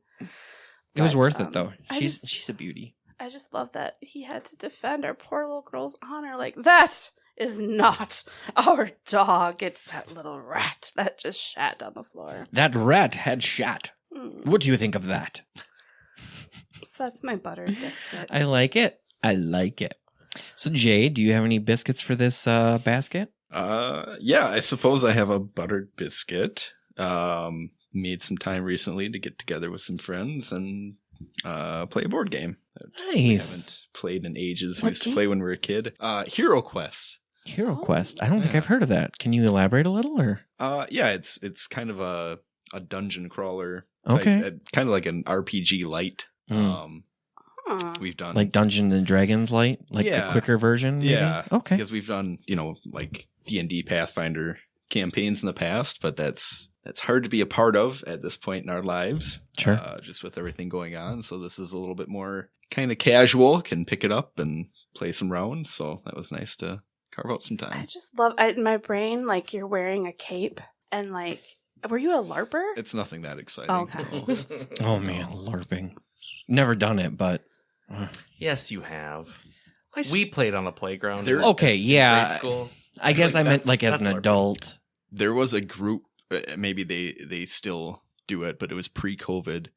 It was But, worth it, though. I She's just- a beauty. I just love that he had to defend our poor little girl's honor. Like, that is not our dog. It's that little rat that just shat on the floor. That rat had shat. What do you think of that? So that's my buttered biscuit. I like it. I like it. So, Jay, do you have any biscuits for this basket? Yeah, I suppose I have a buttered biscuit. Made some time recently to get together with some friends and play a board game that we Nice. haven't played in ages. What We used to game? play when we were a kid. Hero Quest. Hero Oh. Quest. I don't think Yeah. I've heard of that. Can you elaborate a little? Or Yeah, it's kind of a dungeon crawler. Type, Okay. kind of like an RPG light. Mm. Huh. We've done like Dungeons and Dragons Light, like Yeah. a quicker version. maybe? Yeah. Okay. because we've done like D&D Pathfinder campaigns in the past, but that's hard to be a part of at this point in our lives. Sure. Just with everything going on. So this is a little bit more kind of casual. Can pick it up and play some rounds. So that was nice to carve out some I time. just love in my brain, like, you're wearing a cape and, like, were you a LARPer? It's nothing that exciting. Okay. Oh man, LARPing. Never done it, but Yes, you have. I s- We played on a playground. There- Okay, in yeah. grade school. I guess Like, I meant that's- like as that's an LARPing. adult. There was a group, maybe they still do it, but it was pre-COVID.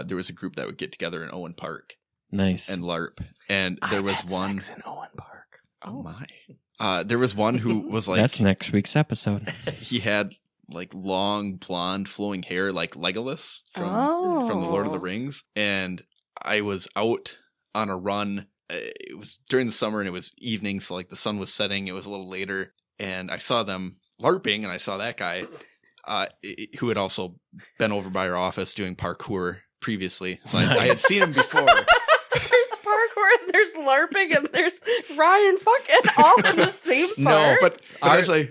There was a group that would get together in Owen Park Nice. and LARP. And there I've was had one. sex in Owen Park. Oh my. There was one who was like, That's next week's episode. he had like long blonde flowing hair like Legolas from the Lord of the Oh. Rings. And I was out on a run. It was during the summer and it was evening, so like the sun was setting. It was a little later, and I saw them LARPing, and I saw that guy who had also been over by our office doing parkour previously. So I had seen him before. There's parkour and there's LARPing and there's Ryan fucking all in the same No, part. but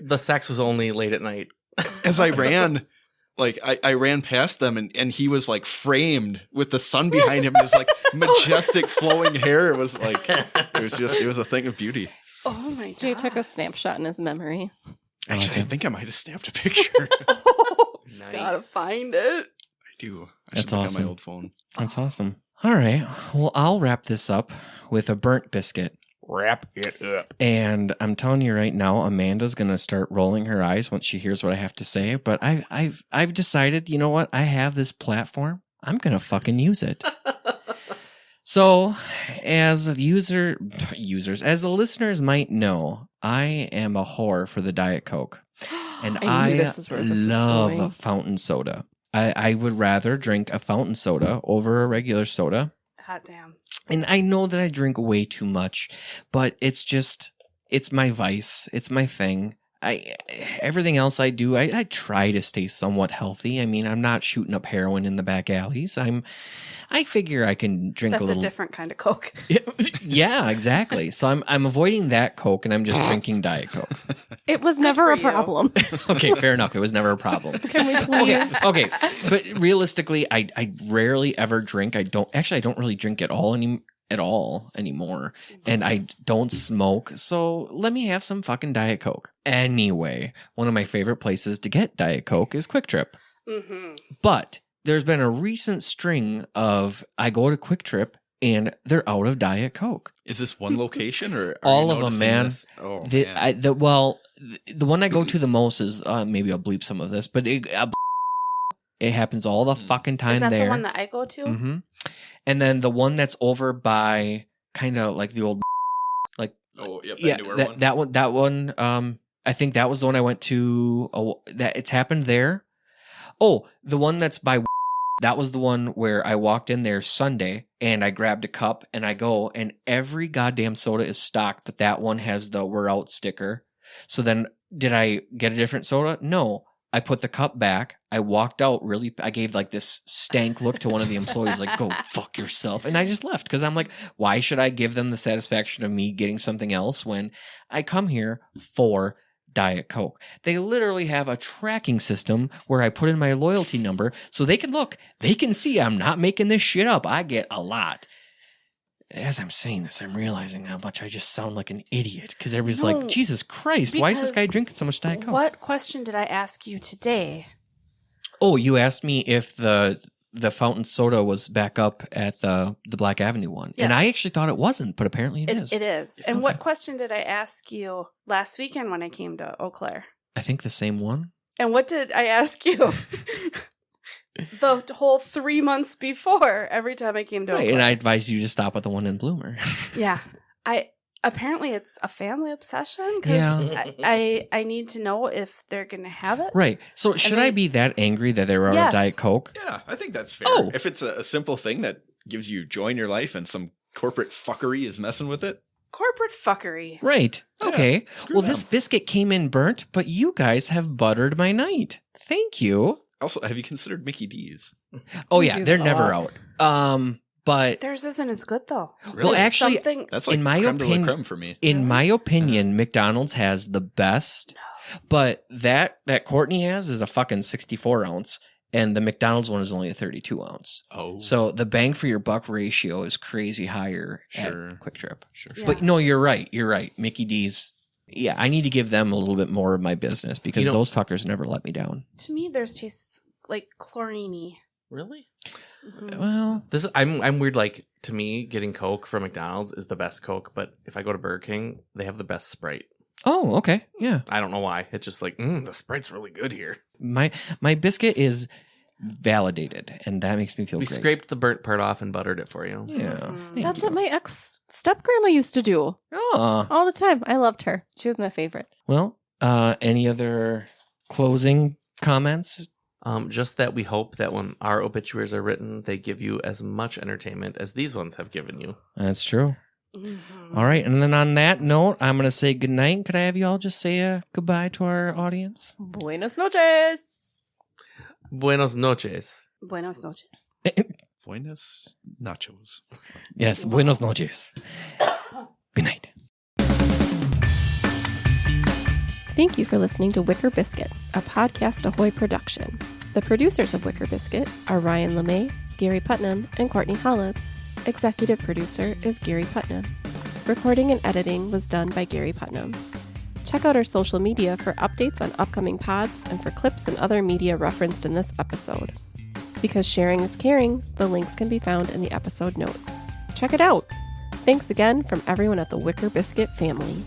The sex was only late at night. as I ran, like I ran past them and he was like framed with the sun behind him. It was like majestic flowing hair. It was a thing of beauty. oh my god. Jay took a snapshot in his memory. Actually, Okay. I think I might have snapped a picture. Nice. Gotta find it. I do. I That's should look awesome. on my old phone. That's awesome. All right. Well, I'll wrap this up with a burnt biscuit. Wrap it up. And I'm telling you right now, Amanda's gonna start rolling her eyes once she hears what I have to say. But I've decided, you know what? I have this platform. I'm gonna fucking use it. So, as the as the listeners might know, I am a whore for the Diet Coke, and I knew this is where this was love going. fountain soda. I would rather drink a fountain soda over a regular soda. Hot damn. And I know that I drink way too much, but it's my vice. It's my thing. Everything else I do, I try to stay somewhat healthy. I mean, I'm not shooting up heroin in the back alleys. I figure I can drink That's a little. a different kind of Coke. Yeah, exactly. So I'm avoiding that Coke and I'm just drinking Diet Coke. It was never a for you. problem. Okay, fair enough. It was never a problem. Can we please? Okay, but realistically, I rarely ever drink. I don't really drink at all anymore, and I don't smoke. So let me have some fucking Diet Coke. Anyway, one of my favorite places to get Diet Coke is Quick Trip, Mm-hmm. but there's been a recent string of I go to Quick Trip and they're out of Diet Coke. Is this one location or are All you of them, noticing man. this? Oh, The, man. the one I go to the most is maybe I'll bleep some of this, but it happens all the fucking time Is that there. the one that I go to? Mm-hmm. And then the one that's over by kind of like the old, Oh, yep, yeah, newer one. that one. I think that was the one I went to. That it's happened there. Oh, the one that's by. That was the one where I walked in there Sunday and I grabbed a cup and I go and every goddamn soda is stocked, but that one has the "We're out" sticker. So then, did I get a different soda? No. I put the cup back. I walked out I gave like this stank look to one of the employees, like, go fuck yourself. And I just left because I'm like, why should I give them the satisfaction of me getting something else when I come here for Diet Coke. They literally have a tracking system where I put in my loyalty number so they can look. They can see I'm not making this shit up. I get a lot. As I'm saying this, I'm realizing how much I just sound like an idiot because everybody's No, like, Jesus Christ, why is this guy because drinking so much Diet Coke? What question did I ask you today? Oh, you asked me if the fountain soda was back up at the Black Avenue one. Yes. And I actually thought it wasn't, but apparently it is. It is. And Okay. what question did I ask you last weekend when I came to Eau Claire? I think the same one. And what did I ask you the whole 3 months before every time I came to Eau Right, Claire? and I advised you to stop at the one in Bloomer. Yeah. Apparently it's a family obsession because Yeah. I need to know if they're going to have it. Right. So should I be that angry that they were out Yes. of Diet Coke? Yeah, I think that's fair. Oh. If it's a simple thing that gives you joy in your life and some corporate fuckery is messing with it, Corporate fuckery. Right. Yeah, Okay. screw Well, them. this biscuit came in burnt, but you guys have buttered my night. Thank you. Also, have you considered Mickey D's? Oh We yeah, do they're that a never out. But Theirs isn't as good though. Well, There's actually, something That's like In my creme de la opinion- creme for me. in Really? my opinion, McDonald's has the best. But that Courtney has is a fucking 64 ounce, and the McDonald's one is only a 32 ounce. Oh, So the bang for your buck ratio is crazy higher Sure. at Quick Trip. sure. Yeah. But no, you're right. You're right. Mickey D's. Yeah, I need to give them a little bit more of my business because You know- those fuckers never let me down. to me theirs tastes like chlorine-y. Really? Mhm. Well, This is, I'm weird. Like, to me, getting Coke from McDonald's is the best Coke. But if I go to Burger King, they have the best Sprite. oh, okay, yeah. I don't know why. It's just like the Sprite's really good here. My biscuit is validated, and that makes me feel We great. scraped the burnt part off and buttered it for you. Yeah, Mhm. thank That's you. what my ex step grandma used to do Oh, all the time. I loved her. She was my favorite. well. Any other closing comments? Just that we hope that when our obituaries are written, they give you as much entertainment as these ones have given you. That's true. Mhm. All right, and then on that note, I'm gonna say goodnight. Could I have you all just say goodbye to our audience? Buenas noches. Buenos noches. Buenos noches. Buenos nachos. Yes, buenos noches. Good night. Thank you for listening to Wicker Biscuit, a Podcast Ahoy production. The producers of Wicker Biscuit are Ryan LeMay, Gary Putnam, and Courtney Holub. Executive producer is Gary Putnam. Recording and editing was done by Gary Putnam. Check out our social media for updates on upcoming pods and for clips and other media referenced in this episode. Because sharing is caring, the links can be found in the episode note. Check it out! Thanks again from everyone at the Wicker Biscuit family.